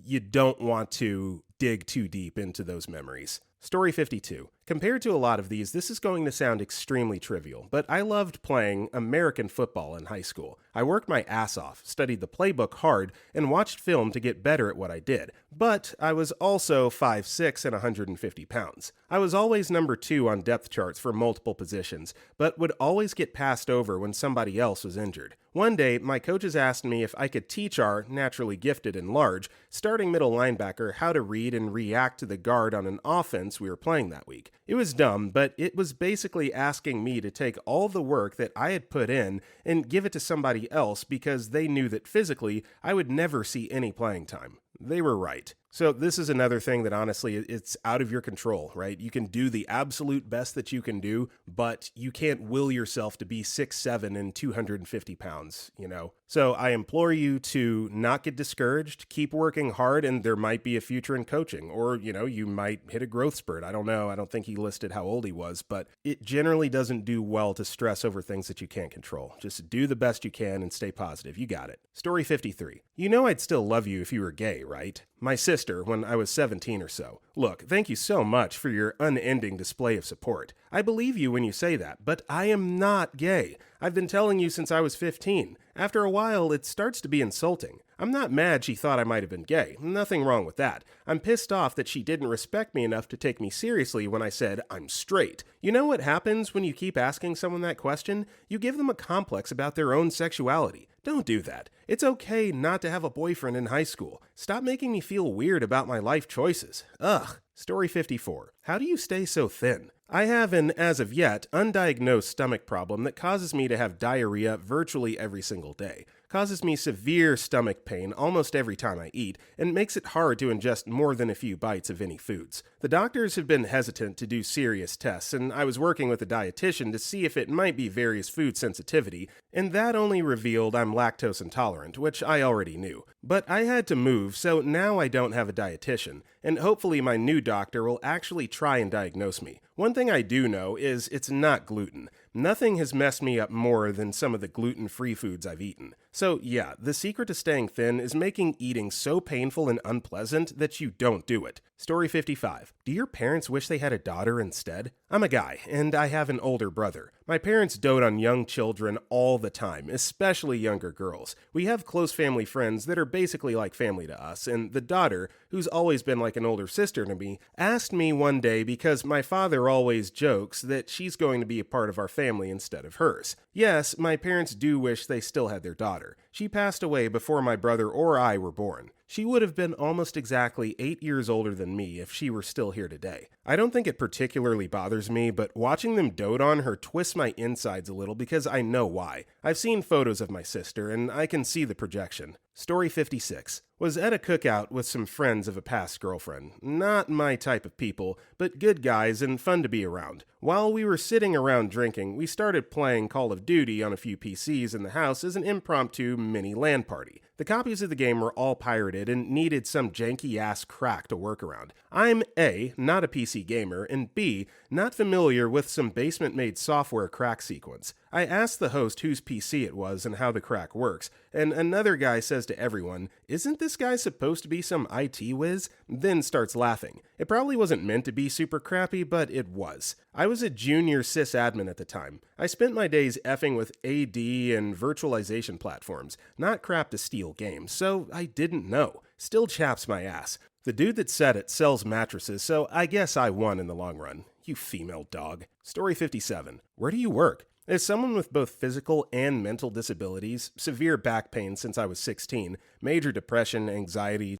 you don't want to dig too deep into those memories. Story 52. Compared to a lot of these, this is going to sound extremely trivial, but I loved playing American football in high school. I worked my ass off, studied the playbook hard, and watched film to get better at what I did. But I was also 5'6" and 150 pounds. I was always number 2 on depth charts for multiple positions, but would always get passed over when somebody else was injured. One day, my coaches asked me if I could teach our, naturally gifted and large, starting middle linebacker how to read and react to the guard on an offense we were playing that week. It was dumb, but it was basically asking me to take all the work that I had put in and give it to somebody else because they knew that physically I would never see any playing time. They were right. So this is another thing that honestly, it's out of your control, right? You can do the absolute best that you can do, but you can't will yourself to be 6'7" and 250 pounds, you know? So I implore you to not get discouraged, keep working hard, and there might be a future in coaching, or, you know, you might hit a growth spurt. I don't know. I don't think he listed how old he was, but it generally doesn't do well to stress over things that you can't control. Just do the best you can and stay positive. You got it. Story 53. You know I'd still love you if you were gay, right? My sister, when I was 17 or so. Look, thank you so much for your unending display of support. I believe you when you say that, but I am not gay. I've been telling you since I was 15. After a while, it starts to be insulting. I'm not mad she thought I might have been gay. Nothing wrong with that. I'm pissed off that she didn't respect me enough to take me seriously when I said I'm straight. You know what happens when you keep asking someone that question? You give them a complex about their own sexuality. Don't do that. It's okay not to have a boyfriend in high school. Stop making me feel weird about my life choices. Ugh. Story 54. How do you stay so thin? I have an, as of yet, undiagnosed stomach problem that causes me to have diarrhea virtually every single day, causes me severe stomach pain almost every time I eat, and makes it hard to ingest more than a few bites of any foods. The doctors have been hesitant to do serious tests, and I was working with a dietitian to see if it might be various food sensitivity, and that only revealed I'm lactose intolerant, which I already knew. But I had to move, so now I don't have a dietitian, and hopefully my new doctor will actually try and diagnose me. One thing I do know is it's not gluten. Nothing has messed me up more than some of the gluten-free foods I've eaten. So yeah, the secret to staying thin is making eating so painful and unpleasant that you don't do it. Story 55. Do your parents wish they had a daughter instead? I'm a guy, and I have an older brother. My parents dote on young children all the time, especially younger girls. We have close family friends that are basically like family to us, and the daughter, who's always been like an older sister to me, asked me one day because my father always jokes that she's going to be a part of our family instead of hers. Yes, my parents do wish they still had their daughter. She passed away before my brother or I were born. She would have been almost exactly 8 years older than me if she were still here today. I don't think it particularly bothers me, but watching them dote on her twists my insides a little because I know why. I've seen photos of my sister, and I can see the projection. Story 56. Was at a cookout with some friends of a past girlfriend. Not my type of people, but good guys and fun to be around. While we were sitting around drinking, we started playing Call of Duty on a few PCs in the house as an impromptu mini LAN party. The copies of the game were all pirated and needed some janky-ass crack to work around. I'm A, not a PC gamer, and B, not familiar with some basement-made software crack sequence. I asked the host whose PC it was and how the crack works, and another guy says to everyone, "Isn't this guy supposed to be some IT whiz?" Then starts laughing. It probably wasn't meant to be super crappy, but it was. I was a junior sysadmin at the time. I spent my days effing with AD and virtualization platforms, not crap to steal games, so I didn't know. Still chaps my ass. The dude that said it sells mattresses, so I guess I won in the long run. You female dog. Story 57. Where do you work? As someone with both physical and mental disabilities, severe back pain since I was 16, major depression, anxiety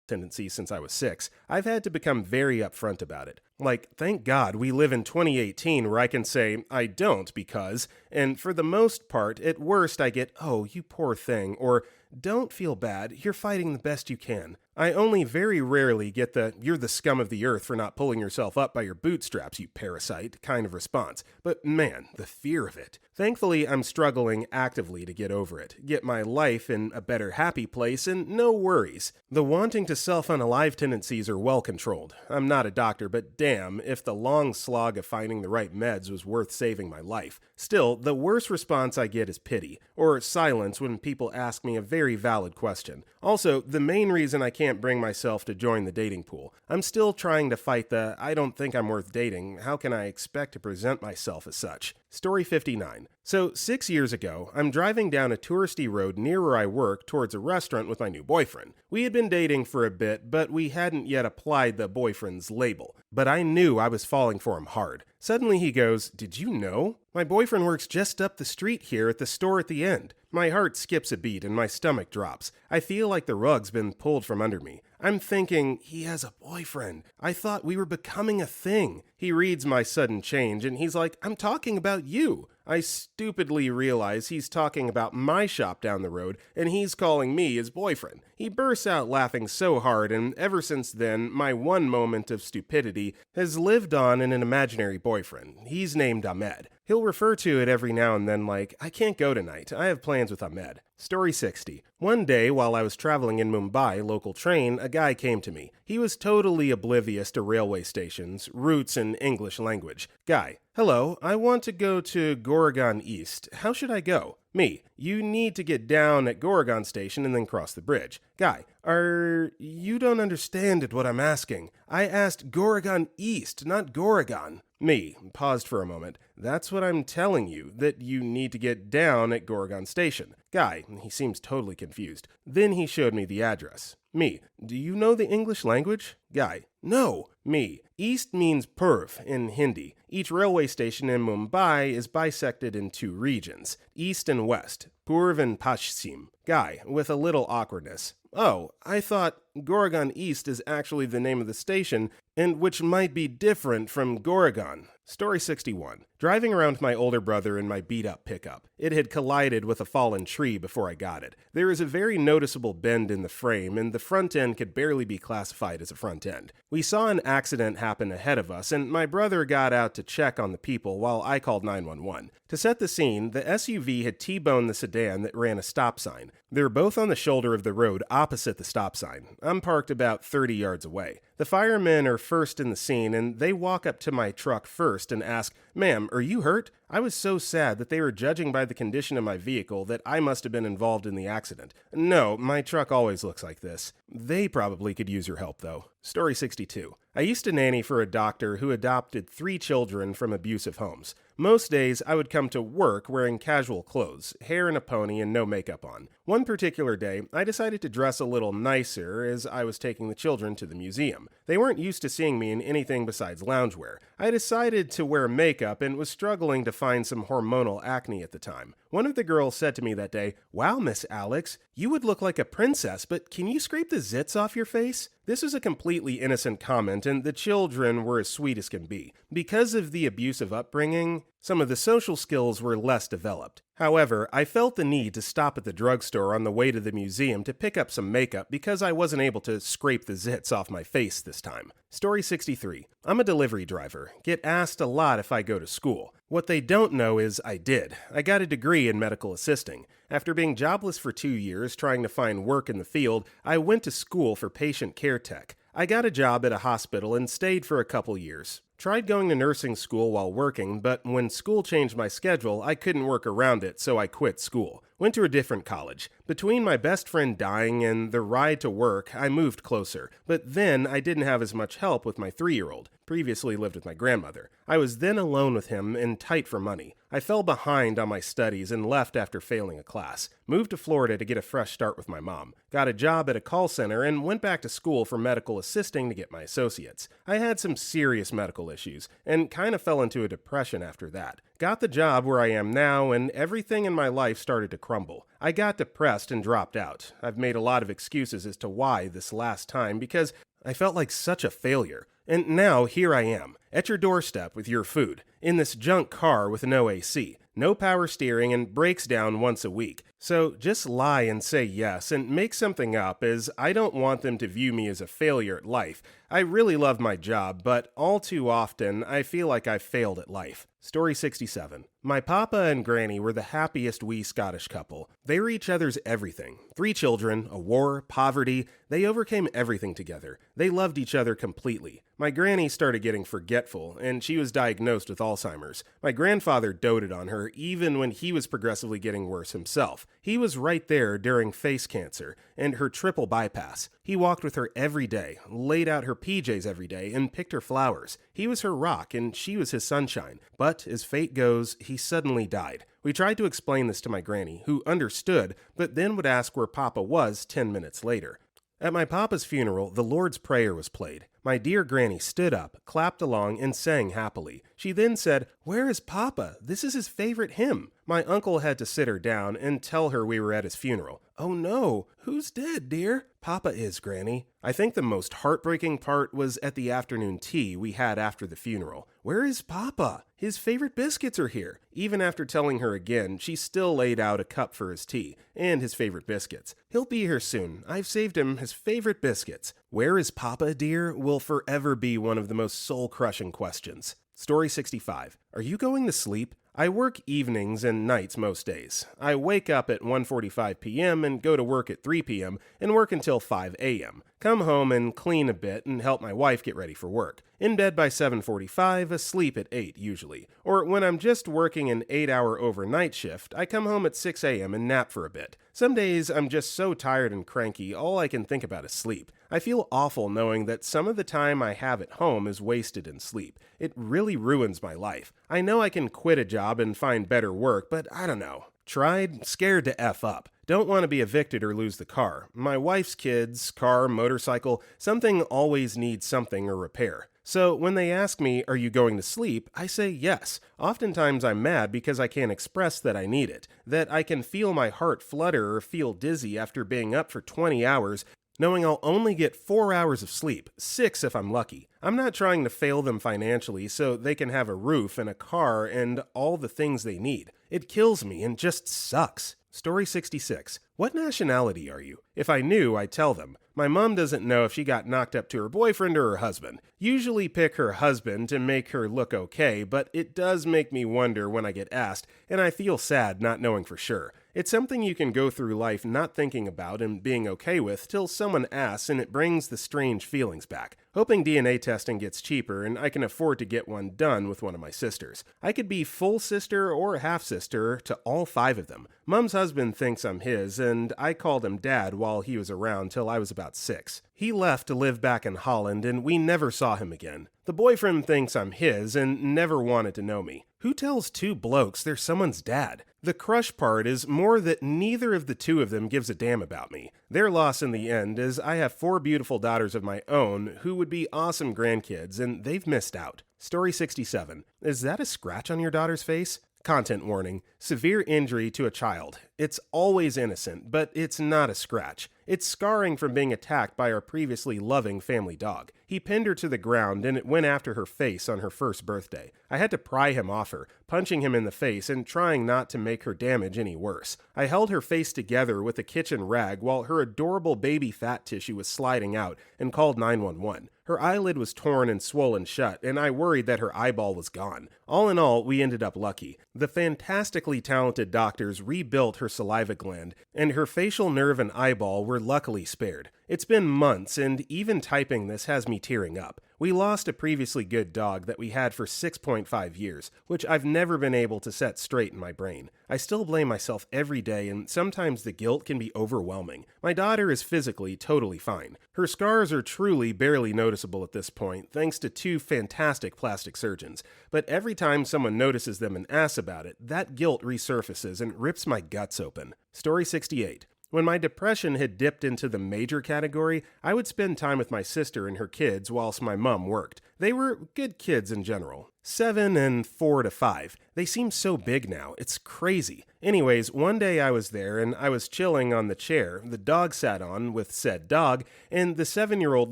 tendencies since I was 6, I've had to become very upfront about it. Like, thank God we live in 2018 where I can say, I don't because, and for the most part, at worst I get, oh, you poor thing, or don't feel bad, you're fighting the best you can. I only very rarely get the, you're the scum of the earth for not pulling yourself up by your bootstraps, you parasite, kind of response. But man, the fear of it. Thankfully, I'm struggling actively to get over it, get my life in a better happy place, and no worries. The wanting to self-unalive tendencies are well controlled. I'm not a doctor, but damn, if the long slog of finding the right meds was worth saving my life. Still, the worst response I get is pity, or silence when people ask me a very valid question. Also, the main reason I can't can't bring myself to join the dating pool. I'm still trying to fight the I don't think I'm worth dating. How can I expect to present myself as such? Story 59. So, 6 years ago, I'm driving down a touristy road near where I work towards a restaurant with my new boyfriend. We had been dating for a bit, but we hadn't yet applied the boyfriend's label. But I knew I was falling for him hard. Suddenly he goes, "Did you know? My boyfriend works just up the street here at the store at the end." My heart skips a beat and my stomach drops. I feel like the rug's been pulled from under me. I'm thinking, he has a boyfriend. I thought we were becoming a thing. He reads my sudden change and he's like, "I'm talking about you." I stupidly realize he's talking about my shop down the road and he's calling me his boyfriend. He bursts out laughing so hard, and ever since then, my one moment of stupidity has lived on in an imaginary boyfriend. He's named Ahmed. He'll refer to it every now and then like, "I can't go tonight. I have plans with Ahmed." Story 60. One day, while I was traveling in Mumbai local train, a guy came to me. He was totally oblivious to railway stations, routes, and English language. Guy: "Hello, I want to go to Goregaon East. How should I go?" Me: "You need to get down at Goregaon Station and then cross the bridge." Guy: You don't understand what I'm asking. I asked Goregaon East, not Goregaon." Me: paused for a moment. "That's what I'm telling you, that you need to get down at Goregaon Station." Guy: he seems totally confused. Then he showed me the address. Me: "Do you know the English language?" Guy: "No." Me: "East means Purv in Hindi. Each railway station in Mumbai is bisected in two regions, East and West, Purv and Paschim." Guy, with a little awkwardness: "Oh, I thought Goregaon East is actually the name of the station, and which might be different from Goregaon." Story 61. Driving around with my older brother in my beat-up pickup. It had collided with a fallen tree before I got it. There is a very noticeable bend in the frame, and the front end could barely be classified as a front end. We saw an accident happen ahead of us, and my brother got out to check on the people while I called 911. To set the scene, the SUV had T-boned the sedan that ran a stop sign. They were both on the shoulder of the road opposite the stop sign. I'm parked about 30 yards away. The firemen are first in the scene, and they walk up to my truck first and ask, "Ma'am, are you hurt?" I was so sad that they were judging by the condition of my vehicle that I must have been involved in the accident. No, my truck always looks like this. They probably could use your help, though. Story 62. I used to nanny for a doctor who adopted 3 children from abusive homes. Most days, I would come to work wearing casual clothes, hair in a pony, and no makeup on. One particular day, I decided to dress a little nicer as I was taking the children to the museum. They weren't used to seeing me in anything besides loungewear. I decided to wear makeup and was struggling to find some hormonal acne at the time. One of the girls said to me that day, "Wow, Miss Alex, you would look like a princess, but can you scrape the zits off your face?" This was a completely innocent comment, and the children were as sweet as can be. Because of the abusive upbringing, some of the social skills were less developed. However, I felt the need to stop at the drugstore on the way to the museum to pick up some makeup because I wasn't able to scrape the zits off my face this time. Story 63. I'm a delivery driver. Get asked a lot if I go to school. What they don't know is I did. I got a degree in medical assisting. After being jobless for 2 years trying to find work in the field, I went to school for patient care tech. I got a job at a hospital and stayed for a couple years. Tried going to nursing school while working, but when school changed my schedule, I couldn't work around it, so I quit school. Went to a different college. Between my best friend dying and the ride to work, I moved closer. But then I didn't have as much help with my 3-year-old. Previously lived with my grandmother. I was then alone with him and tight for money. I fell behind on my studies and left after failing a class. Moved to Florida to get a fresh start with my mom. Got a job at a call center and went back to school for medical assisting to get my associates. I had some serious medical issues and kind of fell into a depression after that. Got the job where I am now and everything in my life started to crumble. I got depressed and dropped out. I've made a lot of excuses as to why this last time because I felt like such a failure. And now here I am, at your doorstep with your food, in this junk car with no AC, no power steering, and breaks down once a week. So just lie and say yes and make something up, as I don't want them to view me as a failure at life. I really love my job, but all too often I feel like I've failed at life. Story 67. My papa and granny were the happiest wee Scottish couple. They were each other's everything. 3 children, a war, poverty. They overcame everything together. They loved each other completely. My granny started getting forgetful, and she was diagnosed with Alzheimer's. My grandfather doted on her, even when he was progressively getting worse himself. He was right there during face cancer and her triple bypass. He walked with her every day, laid out her PJs every day, and picked her flowers. He was her rock, and she was his sunshine. But, as fate goes, he suddenly died. We tried to explain this to my granny, who understood, but then would ask where Papa was 10 minutes later. At my papa's funeral, the Lord's Prayer was played. My dear granny stood up, clapped along, and sang happily. She then said, "Where is Papa? This is his favorite hymn." My uncle had to sit her down and tell her we were at his funeral. "Oh no, who's dead, dear?" "Papa is, Granny." I think the most heartbreaking part was at the afternoon tea we had after the funeral. "Where is Papa? His favorite biscuits are here." Even after telling her again, she still laid out a cup for his tea and his favorite biscuits. "He'll be here soon. I've saved him his favorite biscuits." "Where is Papa, dear?" will forever be one of the most soul-crushing questions. Story 65. Are you going to sleep? I work evenings and nights most days. I wake up at 1:45 p.m. and go to work at 3 p.m. and work until 5 a.m. Come home and clean a bit and help my wife get ready for work. In bed by 7:45, asleep at 8 usually. Or when I'm just working an 8-hour overnight shift, I come home at 6 a.m. and nap for a bit. Some days I'm just so tired and cranky, all I can think about is sleep. I feel awful knowing that some of the time I have at home is wasted in sleep. It really ruins my life. I know I can quit a job and find better work, but I don't know. Tried, scared to F up. Don't want to be evicted or lose the car. My wife's kids, car, motorcycle, something always needs something or repair. So when they ask me, "Are you going to sleep?" I say yes. Oftentimes I'm mad because I can't express that I need it, that I can feel my heart flutter or feel dizzy after being up for 20 hours, knowing I'll only get 4 hours of sleep, 6 if I'm lucky. I'm not trying to fail them financially so they can have a roof and a car and all the things they need. It kills me and just sucks. Story 66. What nationality are you? If I knew, I'd tell them. My mom doesn't know if she got knocked up to her boyfriend or her husband. Usually pick her husband to make her look okay, but it does make me wonder when I get asked, and I feel sad not knowing for sure. It's something you can go through life not thinking about and being okay with till someone asks and it brings the strange feelings back. Hoping DNA testing gets cheaper and I can afford to get one done with one of my sisters. I could be full sister or half sister to all 5 of them. Mom's husband thinks I'm his, and I called him Dad while he was around till I was about 6. He left to live back in Holland and we never saw him again. The boyfriend thinks I'm his and never wanted to know me. Who tells 2 blokes they're someone's dad? The crush part is more that neither of the 2 of them gives a damn about me. Their loss in the end is I have 4 beautiful daughters of my own who would be awesome grandkids, and they've missed out. Story 67. Is that a scratch on your daughter's face? Content warning. Severe injury to a child. It's always innocent, but it's not a scratch. It's scarring from being attacked by our previously loving family dog. He pinned her to the ground and it went after her face on her first birthday. I had to pry him off her, punching him in the face and trying not to make her damage any worse. I held her face together with a kitchen rag while her adorable baby fat tissue was sliding out and called 911. Her eyelid was torn and swollen shut, and I worried that her eyeball was gone. All in all, we ended up lucky. The fantastically talented doctors rebuilt her saliva gland, and her facial nerve and eyeball were luckily spared. It's been months, and even typing this has me tearing up. We lost a previously good dog that we had for 6.5 years, which I've never been able to set straight in my brain. I still blame myself every day, and sometimes the guilt can be overwhelming. My daughter is physically totally fine. Her scars are truly barely noticeable at this point, thanks to 2 fantastic plastic surgeons. But every time someone notices them and asks about it, that guilt resurfaces and rips my guts open. Story 68. When my depression had dipped into the major category, I would spend time with my sister and her kids whilst my mom worked. They were good kids in general. 7 and 4 to 5. They seem so big now. It's crazy. Anyways, one day I was there and I was chilling on the chair the dog sat on with said dog, and the 7-year-old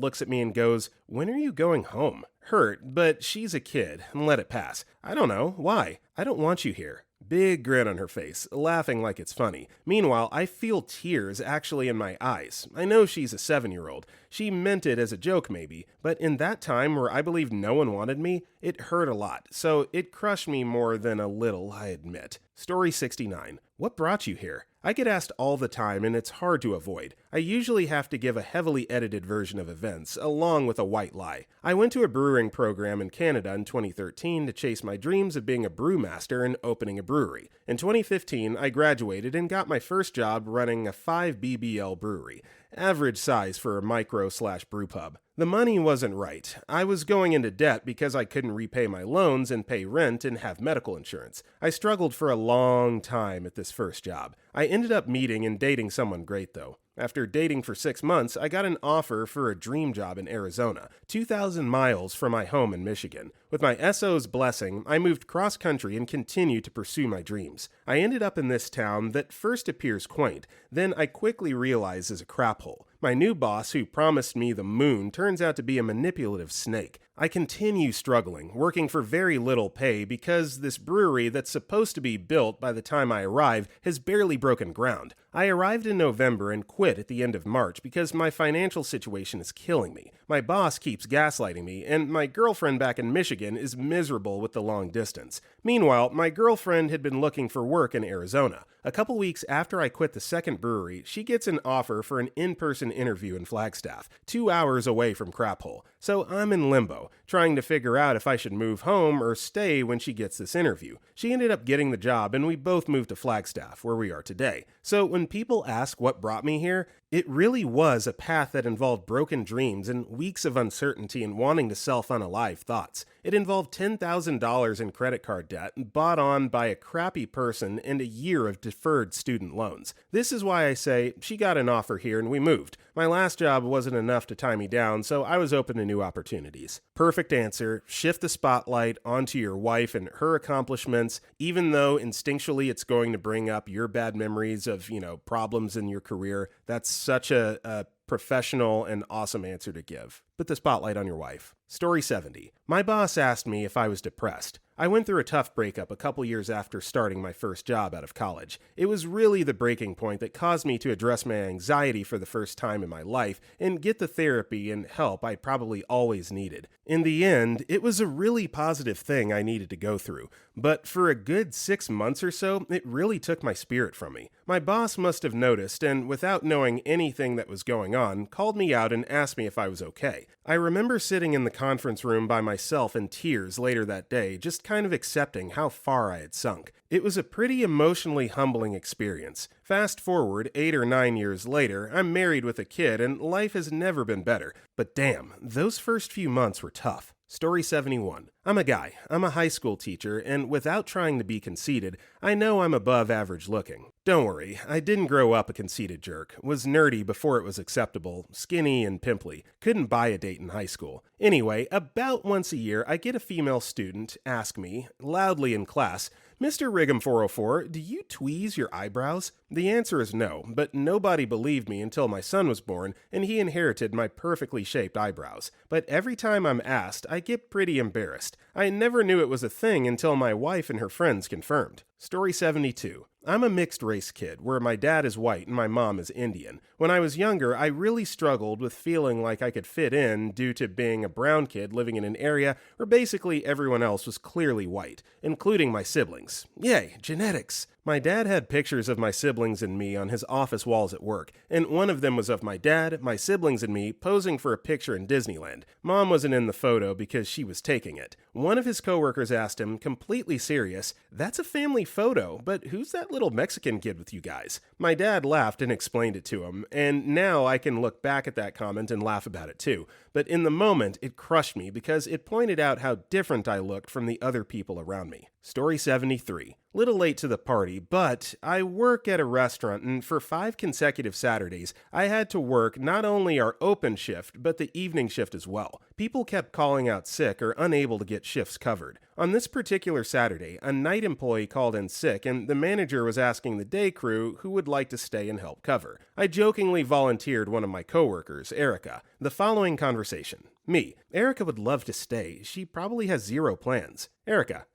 looks at me and goes, "When are you going home?" Hurt, but she's a kid, and let it pass. I don't know. Why? I don't want you here. Big grin on her face, laughing like it's funny. Meanwhile, I feel tears actually in my eyes. I know she's a 7-year-old. She meant it as a joke maybe, but in that time where I believed no one wanted me, it hurt a lot, so it crushed me more than a little, I admit. Story 69. What brought you here? I get asked all the time and it's hard to avoid. I usually have to give a heavily edited version of events, along with a white lie. I went to a brewing program in Canada in 2013 to chase my dreams of being a brewmaster and opening a brewery. In 2015, I graduated and got my first job running a 5 BBL brewery. Average size for a micro/brew pub. The money wasn't right. I was going into debt because I couldn't repay my loans and pay rent and have medical insurance. I struggled for a long time at this first job. I ended up meeting and dating someone great though. After dating for 6 months, I got an offer for a dream job in Arizona, 2,000 miles from my home in Michigan. With my SO's blessing, I moved cross-country and continued to pursue my dreams. I ended up in this town that first appears quaint, then I quickly realize is a crap hole. My new boss, who promised me the moon, turns out to be a manipulative snake. I continue struggling, working for very little pay because this brewery that's supposed to be built by the time I arrive has barely broken ground. I arrived in November and quit at the end of March because my financial situation is killing me. My boss keeps gaslighting me, and my girlfriend back in Michigan is miserable with the long distance. Meanwhile, my girlfriend had been looking for work in Arizona. A couple weeks after I quit the second brewery, she gets an offer for an in-person interview in Flagstaff, 2 hours away from Crap Hole. So I'm in limbo, trying to figure out if I should move home or stay when she gets this interview. She ended up getting the job and we both moved to Flagstaff, where we are today. So when people ask what brought me here, it really was a path that involved broken dreams and weeks of uncertainty and wanting to self-unalive thoughts. It involved $10,000 in credit card debt bought on by a crappy person and a year of deferred student loans. This is why I say she got an offer here and we moved. My last job wasn't enough to tie me down, so I was open to new opportunities. Perfect answer. Shift the spotlight onto your wife and her accomplishments, even though instinctually it's going to bring up your bad memories of, problems in your career. That's such a professional and awesome answer to give. Put the spotlight on your wife. Story 70. My boss asked me if I was depressed. I went through a tough breakup a couple years after starting my first job out of college. It was really the breaking point that caused me to address my anxiety for the first time in my life and get the therapy and help I probably always needed. In the end, it was a really positive thing I needed to go through, but for a good 6 months or so, it really took my spirit from me. My boss must have noticed, and without knowing anything that was going on, called me out and asked me if I was okay. I remember sitting in the conference room by myself in tears later that day, just kind of accepting how far I had sunk. It was a pretty emotionally humbling experience. Fast forward 8 or 9 years later, I'm married with a kid and life has never been better. But damn, those first few months were tough. Story 71. I'm a guy. I'm a high school teacher, and without trying to be conceited, I know I'm above average looking. Don't worry, I didn't grow up a conceited jerk, was nerdy before it was acceptable, skinny and pimply, couldn't buy a date in high school. Anyway, about once a year, I get a female student ask me, loudly in class, "Mr. Righam 404, do you tweeze your eyebrows?" The answer is no, but nobody believed me until my son was born and he inherited my perfectly shaped eyebrows. But every time I'm asked, I get pretty embarrassed. I never knew it was a thing until my wife and her friends confirmed. Story 72. I'm a mixed race kid, where my dad is white and my mom is Indian. When I was younger, I really struggled with feeling like I could fit in due to being a brown kid living in an area where basically everyone else was clearly white, including my siblings. Yay, genetics! My dad had pictures of my siblings and me on his office walls at work, and one of them was of my dad, my siblings, and me posing for a picture in Disneyland. Mom wasn't in the photo because she was taking it. One of his coworkers asked him, completely serious, "That's a family photo, but who's that little Mexican kid with you guys?" My dad laughed and explained it to him, and now I can look back at that comment and laugh about it too. But in the moment, it crushed me because it pointed out how different I looked from the other people around me. Story 73. Little late to the party, but I work at a restaurant, and for 5 consecutive Saturdays, I had to work not only our open shift, but the evening shift as well. People kept calling out sick or unable to get shifts covered. On this particular Saturday, a night employee called in sick, and the manager was asking the day crew who would like to stay and help cover. I jokingly volunteered one of my coworkers, Erica. The following conversation. Me. Erica would love to stay. She probably has 0 plans. Erica.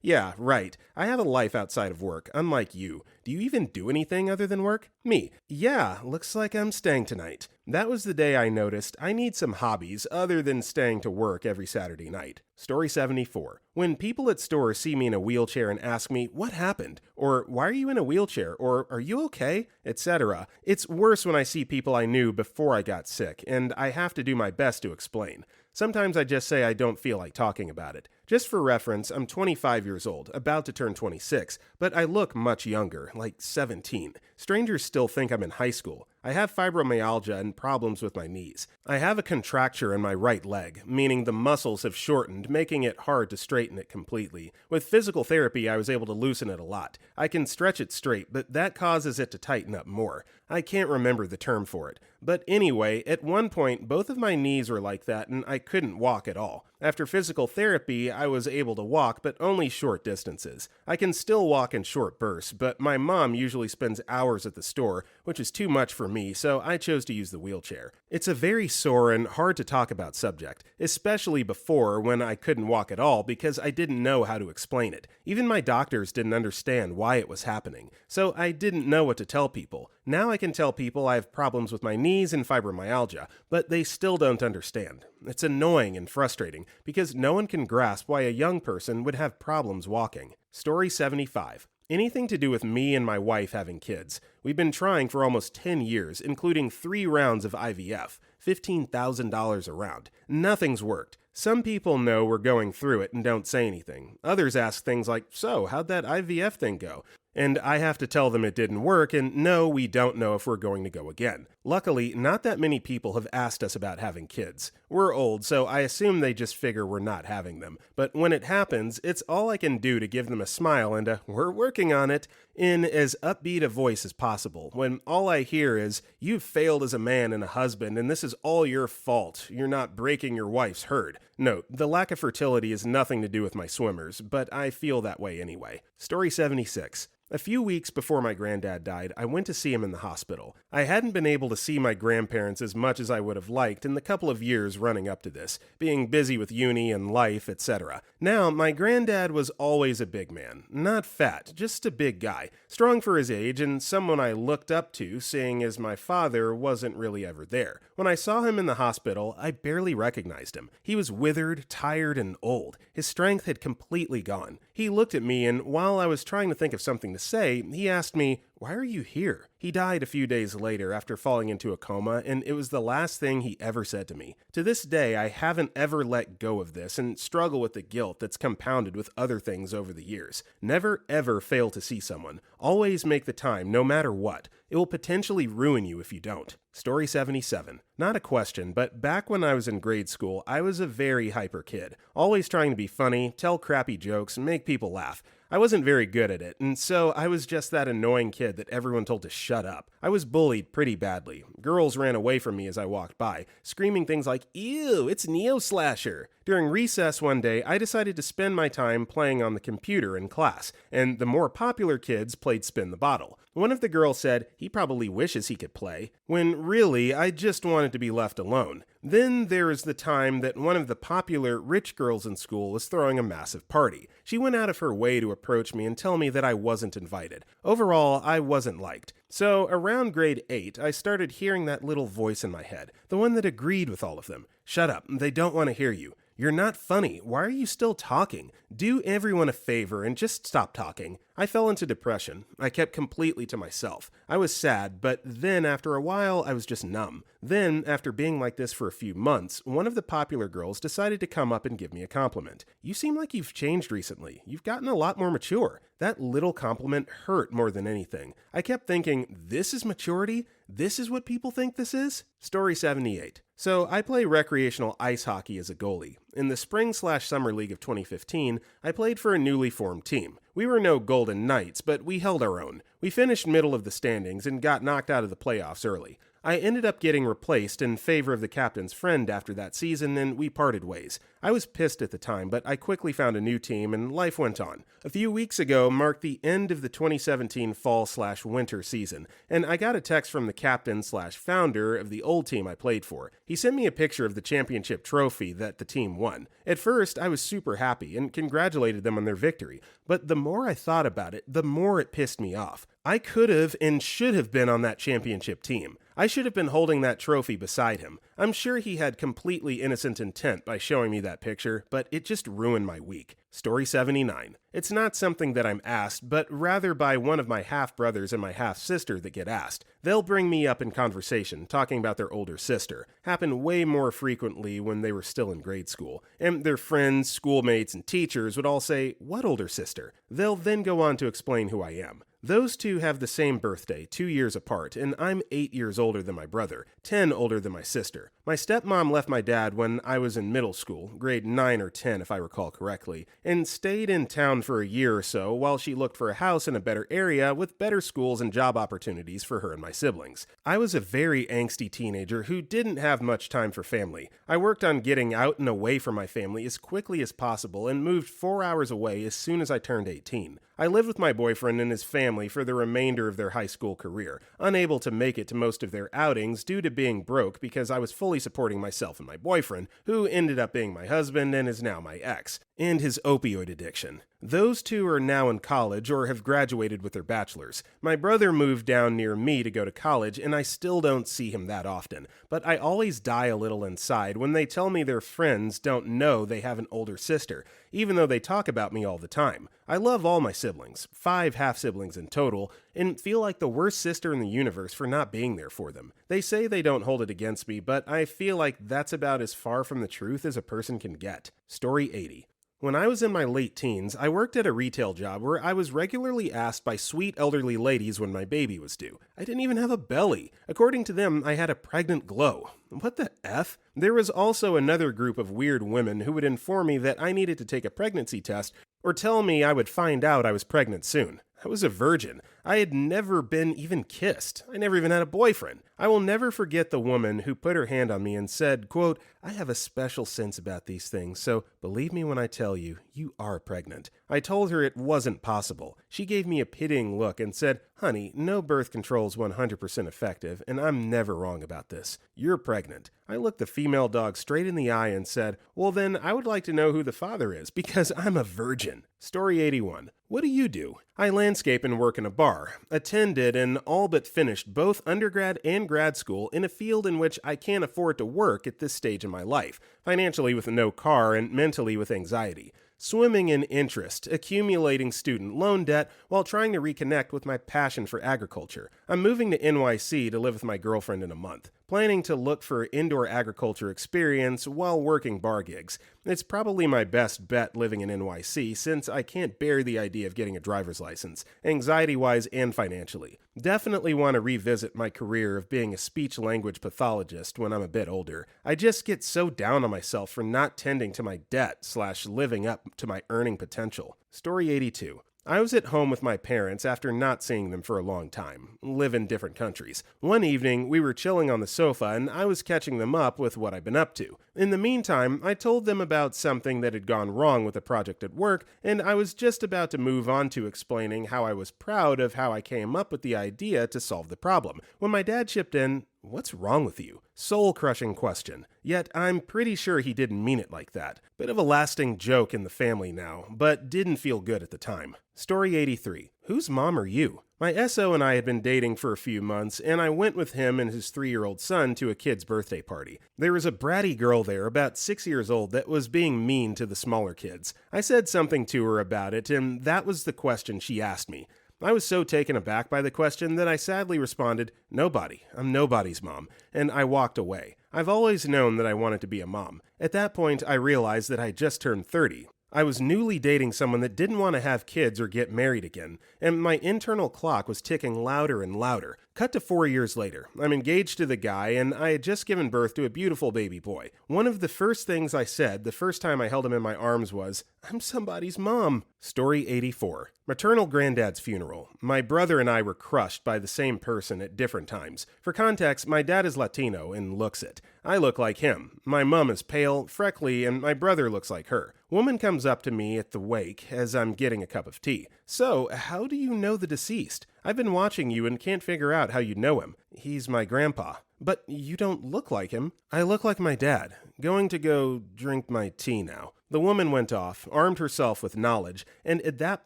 Yeah, right. I have a life outside of work, unlike you. Do you even do anything other than work? Me. Yeah, looks like I'm staying tonight. That was the day I noticed I need some hobbies other than staying to work every Saturday night. Story 74. When people at stores see me in a wheelchair and ask me, what happened? Or why are you in a wheelchair? Or are you okay? Etc. It's worse when I see people I knew before I got sick, and I have to do my best to explain. Sometimes I just say I don't feel like talking about it. Just for reference, I'm 25 years old, about to turn 26, but I look much younger, like 17. Strangers still think I'm in high school. I have fibromyalgia and problems with my knees. I have a contracture in my right leg, meaning the muscles have shortened, making it hard to straighten it completely. With physical therapy, I was able to loosen it a lot. I can stretch it straight, but that causes it to tighten up more. I can't remember the term for it. But anyway, at one point, both of my knees were like that and I couldn't walk at all. After physical therapy, I was able to walk, but only short distances. I can still walk in short bursts, but my mom usually spends hours at the store, which is too much for me, so I chose to use the wheelchair. It's a very sore and hard to talk about subject, especially before when I couldn't walk at all because I didn't know how to explain it. Even my doctors didn't understand why it was happening, so I didn't know what to tell people. Now I can tell people I have problems with my knees and fibromyalgia, but they still don't understand. It's annoying and frustrating because no one can grasp why a young person would have problems walking. Story 75. Anything to do with me and my wife having kids. We've been trying for almost 10 years, including 3 rounds of IVF, $15,000 a round. Nothing's worked. Some people know we're going through it and don't say anything. Others ask things like, so, how'd that IVF thing go? And I have to tell them it didn't work, and no, we don't know if we're going to go again. Luckily, not that many people have asked us about having kids. We're old, so I assume they just figure we're not having them. But when it happens, it's all I can do to give them a smile and a, we're working on it, in as upbeat a voice as possible, when all I hear is, you've failed as a man and a husband, and this is all your fault. You're not breaking your wife's herd. Note, the lack of fertility has nothing to do with my swimmers, but I feel that way anyway. Story 76. A few weeks before my granddad died, I went to see him in the hospital. I hadn't been able to see my grandparents as much as I would have liked in the couple of years running up to this, being busy with uni and life, etc. Now, my granddad was always a big man. Not fat, just a big guy, strong for his age and someone I looked up to, seeing as my father wasn't really ever there. When I saw him in the hospital, I barely recognized him. He was withered, tired, and old. His strength had completely gone. He looked at me, and while I was trying to think of something to say, he asked me, why are you here? He died a few days later after falling into a coma, and it was the last thing he ever said to me. To this day, I haven't ever let go of this and struggle with the guilt that's compounded with other things over the years. Never ever fail to see someone. Always make the time, no matter what. It will potentially ruin you if you don't. Story 77. Not a question, but back when I was in grade school, I was a very hyper kid. Always trying to be funny, tell crappy jokes, and make people laugh. I wasn't very good at it, and so I was just that annoying kid that everyone told to shut up. I was bullied pretty badly. Girls ran away from me as I walked by, screaming things like, ew, it's Neo Slasher. During recess one day, I decided to spend my time playing on the computer in class, and the more popular kids played Spin the Bottle. One of the girls said, he probably wishes he could play, when really, I just wanted to be left alone. Then there is the time that one of the popular rich girls in school was throwing a massive party. She went out of her way to approach me and tell me that I wasn't invited. Overall, I wasn't liked. So around grade 8, I started hearing that little voice in my head, the one that agreed with all of them. Shut up, they don't want to hear you. You're not funny. Why are you still talking? Do everyone a favor and just stop talking. I fell into depression. I kept completely to myself. I was sad, but then after a while, I was just numb. Then, after being like this for a few months, one of the popular girls decided to come up and give me a compliment. You seem like you've changed recently. You've gotten a lot more mature. That little compliment hurt more than anything. I kept thinking, this is maturity? This is what people think this is? Story 78. So I play recreational ice hockey as a goalie. In the spring/summer league of 2015, I played for a newly formed team. We were no Golden Knights, but we held our own. We finished middle of the standings and got knocked out of the playoffs early. I ended up getting replaced in favor of the captain's friend after that season, and we parted ways. I was pissed at the time, but I quickly found a new team, and life went on. A few weeks ago marked the end of the 2017 fall/winter season, and I got a text from the captain/founder of the old team I played for. He sent me a picture of the championship trophy that the team won. At first, I was super happy and congratulated them on their victory, but the more I thought about it, the more it pissed me off. I could have and should have been on that championship team. I should have been holding that trophy beside him. I'm sure he had completely innocent intent by showing me that picture, but it just ruined my week. Story 79. It's not something that I'm asked, but rather by one of my half-brothers and my half-sister that get asked. They'll bring me up in conversation, talking about their older sister. Happened way more frequently when they were still in grade school. And their friends, schoolmates, and teachers would all say, "What older sister?" They'll then go on to explain who I am. Those two have the same birthday, 2 years apart, and I'm 8 years older than my brother, 10 older than my sister. My stepmom left my dad when I was in middle school, grade 9 or 10 if I recall correctly, and stayed in town for a year or so while she looked for a house in a better area with better schools and job opportunities for her and my siblings. I was a very angsty teenager who didn't have much time for family. I worked on getting out and away from my family as quickly as possible and moved 4 hours away as soon as I turned 18. I lived with my boyfriend and his family for the remainder of their high school career, unable to make it to most of their outings due to being broke because I was fully supporting myself and my boyfriend, who ended up being my husband and is now my ex, and his opioid addiction. Those two are now in college or have graduated with their bachelors. My brother moved down near me to go to college, and I still don't see him that often, but I always die a little inside when they tell me their friends don't know they have an older sister, even though they talk about me all the time. I love all my siblings, 5 half-siblings in total, and feel like the worst sister in the universe for not being there for them. They say they don't hold it against me, but I feel like that's about as far from the truth as a person can get. Story 80. When I was in my late teens, I worked at a retail job where I was regularly asked by sweet elderly ladies when my baby was due. I didn't even have a belly. According to them, I had a pregnant glow. What the F? There was also another group of weird women who would inform me that I needed to take a pregnancy test or tell me I would find out I was pregnant soon. I was a virgin. I had never been even kissed. I never even had a boyfriend. I will never forget the woman who put her hand on me and said, quote, "I have a special sense about these things, so believe me when I tell you, you are pregnant." I told her it wasn't possible. She gave me a pitying look and said, "Honey, no birth control is 100% effective, and I'm never wrong about this. You're pregnant." I looked the female dog straight in the eye and said, "Well then, I would like to know who the father is, because I'm a virgin." Story 81. What do you do? I landscape and work in a bar. Attended and all but finished both undergrad and grad school in a field in which I can't afford to work at this stage in my life, financially with no car and mentally with anxiety. Swimming in interest, accumulating student loan debt, while trying to reconnect with my passion for agriculture. I'm moving to NYC to live with my girlfriend in a month. Planning to look for indoor agriculture experience while working bar gigs. It's probably my best bet living in NYC since I can't bear the idea of getting a driver's license, anxiety-wise and financially. Definitely want to revisit my career of being a speech-language pathologist when I'm a bit older. I just get so down on myself for not tending to my debt/living up to my earning potential. Story 82. I was at home with my parents after not seeing them for a long time, live in different countries. One evening, we were chilling on the sofa and I was catching them up with what I'd been up to. In the meantime, I told them about something that had gone wrong with a project at work, and I was just about to move on to explaining how I was proud of how I came up with the idea to solve the problem, when my dad chipped in, "What's wrong with you?" Soul-crushing question. Yet I'm pretty sure he didn't mean it like that. Bit of a lasting joke in the family now, but didn't feel good at the time. Story 83. Whose mom are you? My SO and I had been dating for a few months, and I went with him and his 3-year-old son to a kid's birthday party. There was a bratty girl there, about 6 years old, that was being mean to the smaller kids. I said something to her about it, and that was the question she asked me. I was so taken aback by the question that I sadly responded, "Nobody. I'm nobody's mom," and I walked away. I've always known that I wanted to be a mom. At that point, I realized that I just turned 30. I was newly dating someone that didn't want to have kids or get married again, and my internal clock was ticking louder and louder. Cut to 4 years later. I'm engaged to the guy, and I had just given birth to a beautiful baby boy. One of the first things I said the first time I held him in my arms was, "I'm somebody's mom." Story 84. Maternal granddad's funeral. My brother and I were crushed by the same person at different times. For context, my dad is Latino and looks it. I look like him. My mom is pale, freckly, and my brother looks like her. Woman comes up to me at the wake as I'm getting a cup of tea. "So, how do you know the deceased? I've been watching you and can't figure out how you know him. He's my grandpa." "But you don't look like him." "I look like my dad. Going to go drink my tea now." The woman went off, armed herself with knowledge, and at that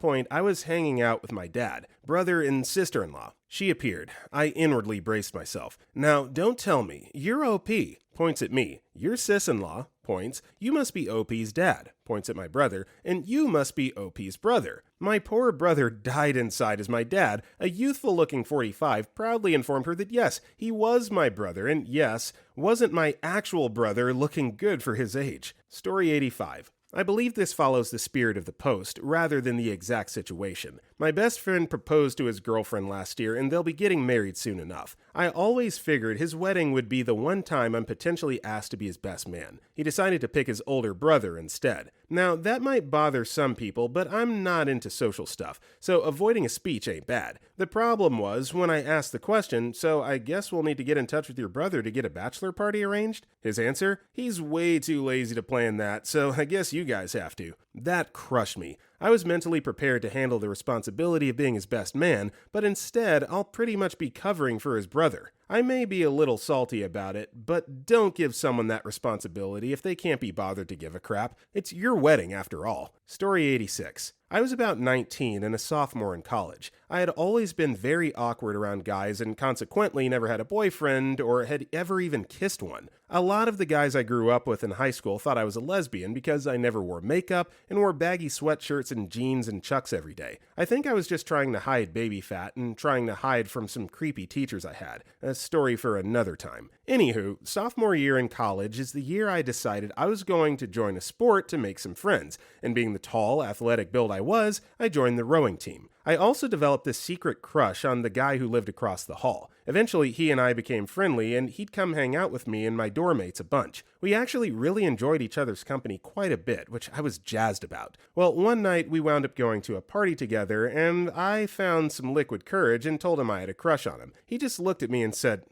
point I was hanging out with my dad, brother, and sister-in-law. She appeared. I inwardly braced myself. Now, don't tell me. You're OP. Points at me. Your sis-in-law. Points. You must be OP's dad. Points at my brother. And you must be OP's brother. My poor brother died inside as my dad, a youthful-looking 45, proudly informed her that yes, he was my brother, and yes, wasn't my actual brother looking good for his age. Story 85. I believe this follows the spirit of the post, rather than the exact situation. My best friend proposed to his girlfriend last year, and they'll be getting married soon enough. I always figured his wedding would be the one time I'm potentially asked to be his best man. He decided to pick his older brother instead. Now, that might bother some people, but I'm not into social stuff, so avoiding a speech ain't bad. The problem was, when I asked the question, so I guess we'll need to get in touch with your brother to get a bachelor party arranged? His answer? He's way too lazy to plan that, so I guess you guys have to. That crushed me. I was mentally prepared to handle the responsibility of being his best man, but instead, I'll pretty much be covering for his brother. I may be a little salty about it, but don't give someone that responsibility if they can't be bothered to give a crap. It's your wedding after all. Story 86. I was about 19 and a sophomore in college. I had always been very awkward around guys and consequently never had a boyfriend or had ever even kissed one. A lot of the guys I grew up with in high school thought I was a lesbian because I never wore makeup and wore baggy sweatshirts and jeans and chucks every day. I think I was just trying to hide baby fat and trying to hide from some creepy teachers I had. A story for another time. Anywho, sophomore year in college is the year I decided I was going to join a sport to make some friends, and being the tall, athletic build I joined the rowing team. I also developed this secret crush on the guy who lived across the hall. Eventually, he and I became friendly, and he'd come hang out with me and my dorm mates a bunch. We actually really enjoyed each other's company quite a bit, which I was jazzed about. Well, one night we wound up going to a party together, and I found some liquid courage and told him I had a crush on him. He just looked at me and said,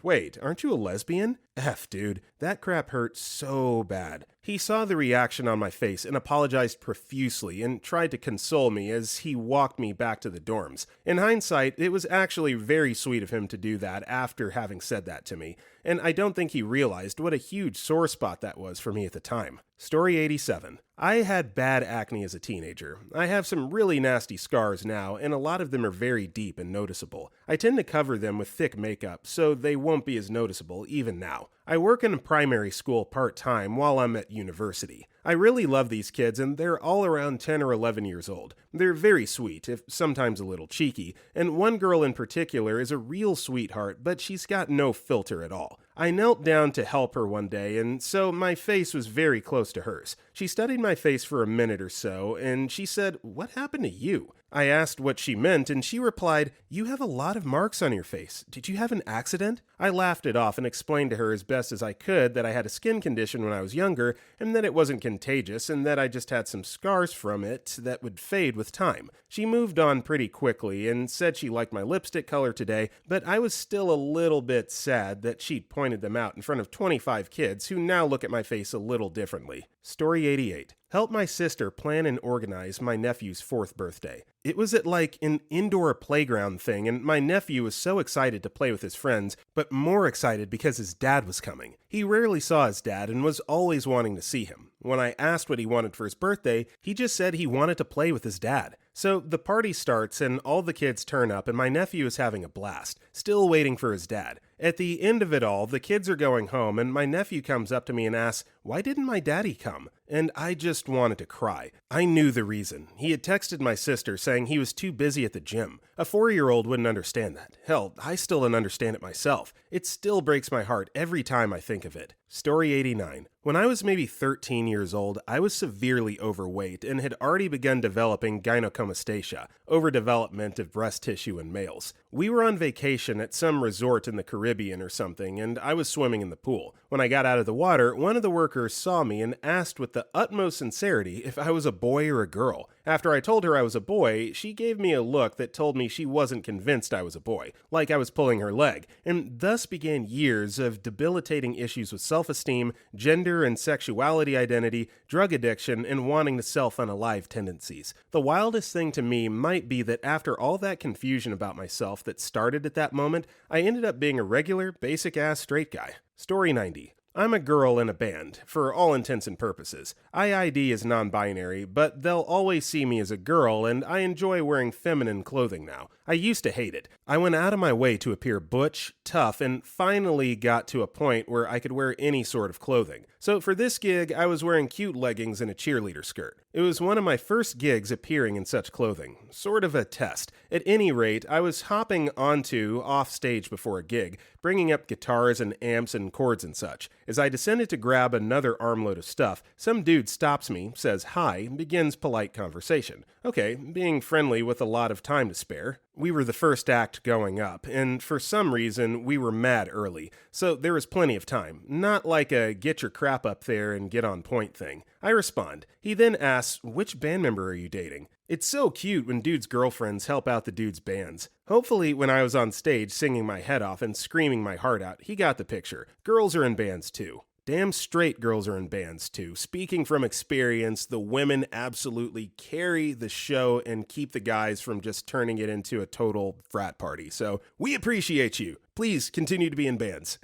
"Wait, aren't you a lesbian?" F, dude, that crap hurt so bad. He saw the reaction on my face and apologized profusely and tried to console me as he walked me back to the dorms. In hindsight, it was actually very sweet of him to do that after having said that to me, and I don't think he realized what a huge sore spot that was for me at the time. Story 87. I had bad acne as a teenager. I have some really nasty scars now, and a lot of them are very deep and noticeable. I tend to cover them with thick makeup, so they won't be as noticeable even now. I work in a primary school part-time while I'm at university. I really love these kids, and they're all around 10 or 11 years old. They're very sweet, if sometimes a little cheeky, and one girl in particular is a real sweetheart, but she's got no filter at all. I knelt down to help her one day, and so my face was very close to hers. She studied my face for a minute or so, and she said, "What happened to you?" I asked what she meant, and she replied, "You have a lot of marks on your face. Did you have an accident?" I laughed it off and explained to her as best as I could that I had a skin condition when I was younger, and that it wasn't contagious, and that I just had some scars from it that would fade with time. She moved on pretty quickly and said she liked my lipstick color today, but I was still a little bit sad that she'd pointed them out in front of 25 kids who now look at my face a little differently. Story 88. Helped my sister plan and organize my nephew's 4th birthday. It was at like an indoor playground thing, and my nephew was so excited to play with his friends, but more excited because his dad was coming. He rarely saw his dad and was always wanting to see him. When I asked what he wanted for his birthday, he just said he wanted to play with his dad. So the party starts and all the kids turn up and my nephew is having a blast, still waiting for his dad. At the end of it all, the kids are going home and my nephew comes up to me and asks, "Why didn't my daddy come?" And I just wanted to cry. I knew the reason. He had texted my sister saying he was too busy at the gym. A 4-year-old wouldn't understand that. Hell, I still don't understand it myself. It still breaks my heart every time I think of it. Story 89. When I was maybe 13 years old, I was severely overweight and had already begun developing gynecomastia, overdevelopment of breast tissue in males. We were on vacation at some resort in the Caribbean or something, and I was swimming in the pool. When I got out of the water, one of the workers saw me and asked with the utmost sincerity if I was a boy or a girl. After I told her I was a boy, she gave me a look that told me she wasn't convinced I was a boy, like I was pulling her leg, and thus began years of debilitating issues with self-esteem, gender and sexuality identity, drug addiction, and wanting to self-unalive tendencies. The wildest thing to me might be that after all that confusion about myself that started at that moment, I ended up being a regular, basic-ass straight guy. Story 90. I'm a girl in a band, for all intents and purposes. IID is non-binary, but they'll always see me as a girl, and I enjoy wearing feminine clothing now. I used to hate it. I went out of my way to appear butch, tough, and finally got to a point where I could wear any sort of clothing. So for this gig, I was wearing cute leggings and a cheerleader skirt. It was one of my first gigs appearing in such clothing. Sort of a test. At any rate, I was hopping onto, off stage before a gig, bringing up guitars and amps and chords and such. As I descended to grab another armload of stuff, some dude stops me, says hi, begins polite conversation. Okay, being friendly with a lot of time to spare. We were the first act going up, and for some reason, we were mad early, so there was plenty of time. Not like a get your crap up there and get on point thing. I respond. He then asks, which band member are you dating? It's so cute when dudes' girlfriends help out the dudes' bands. Hopefully, when I was on stage singing my head off and screaming my heart out, he got the picture. Girls are in bands too. Damn straight girls are in bands too. Speaking from experience, the women absolutely carry the show and keep the guys from just turning it into a total frat party. So we appreciate you. Please continue to be in bands.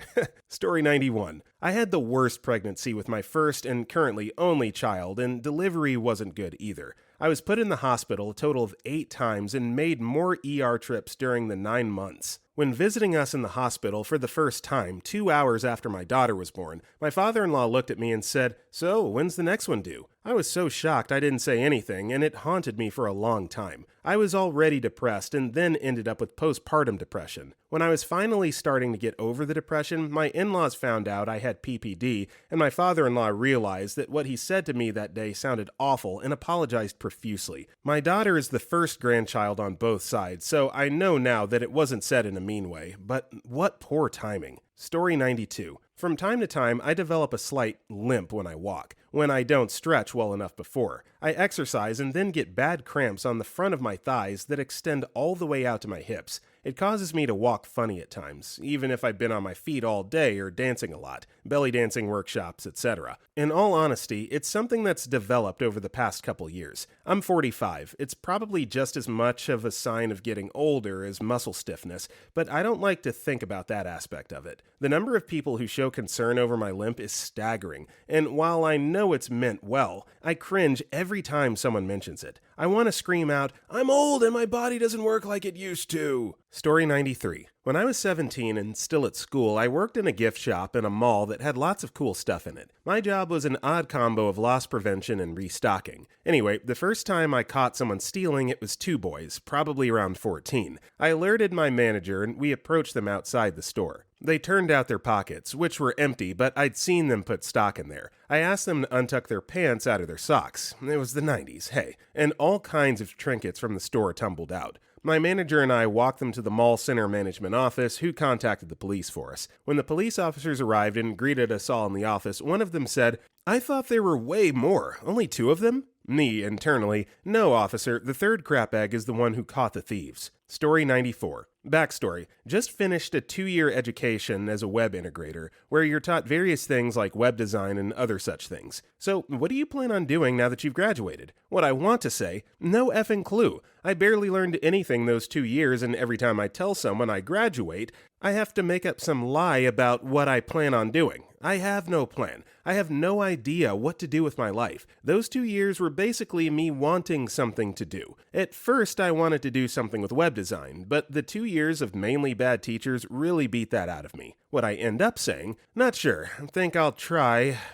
Story 91. I had the worst pregnancy with my first and currently only child, and delivery wasn't good either. I was put in the hospital a total of 8 times and made more ER trips during the 9 months. When visiting us in the hospital for the first time, 2 hours after my daughter was born, my father-in-law looked at me and said, "So, when's the next one due?" I was so shocked I didn't say anything, and it haunted me for a long time. I was already depressed and then ended up with postpartum depression. When I was finally starting to get over the depression, my in-laws found out I had PPD, and my father-in-law realized that what he said to me that day sounded awful and apologized profusely. My daughter is the first grandchild on both sides, so I know now that it wasn't said in a mean way, but what poor timing. Story 92. From time to time, I develop a slight limp when I walk, when I don't stretch well enough before. I exercise and then get bad cramps on the front of my thighs that extend all the way out to my hips. It causes me to walk funny at times, even if I've been on my feet all day or dancing a lot, belly dancing workshops, etc. In all honesty, it's something that's developed over the past couple years. I'm 45. It's probably just as much of a sign of getting older as muscle stiffness, but I don't like to think about that aspect of it. The number of people who show concern over my limp is staggering, and while I know it's meant well, I cringe every time someone mentions it. I want to scream out, "I'm old and my body doesn't work like it used to." Story 93. When I was 17 and still at school, I worked in a gift shop in a mall that had lots of cool stuff in it. My job was an odd combo of loss prevention and restocking. Anyway, the first time I caught someone stealing, it was 2 boys, probably around 14. I alerted my manager and we approached them outside the store. They turned out their pockets, which were empty, but I'd seen them put stock in there. I asked them to untuck their pants out of their socks. It was the 90s, hey. And all kinds of trinkets from the store tumbled out. My manager and I walked them to the mall center management office, who contacted the police for us. When the police officers arrived and greeted us all in the office, one of them said, "I thought there were way more. Only 2 of them?" Me, internally, "No, officer, the 3rd crap egg is the one who caught the thieves." Story 94. Backstory. Just finished a 2-year education as a web integrator, where you're taught various things like web design and other such things. So, what do you plan on doing now that you've graduated? What I want to say, no effing clue. I barely learned anything those 2 years, and every time I tell someone I graduate, I have to make up some lie about what I plan on doing. I have no plan. I have no idea what to do with my life. Those 2 years were basically me wanting something to do. At first, I wanted to do something with web design, but the 2 years of mainly bad teachers really beat that out of me. What I end up saying, not sure. Think I'll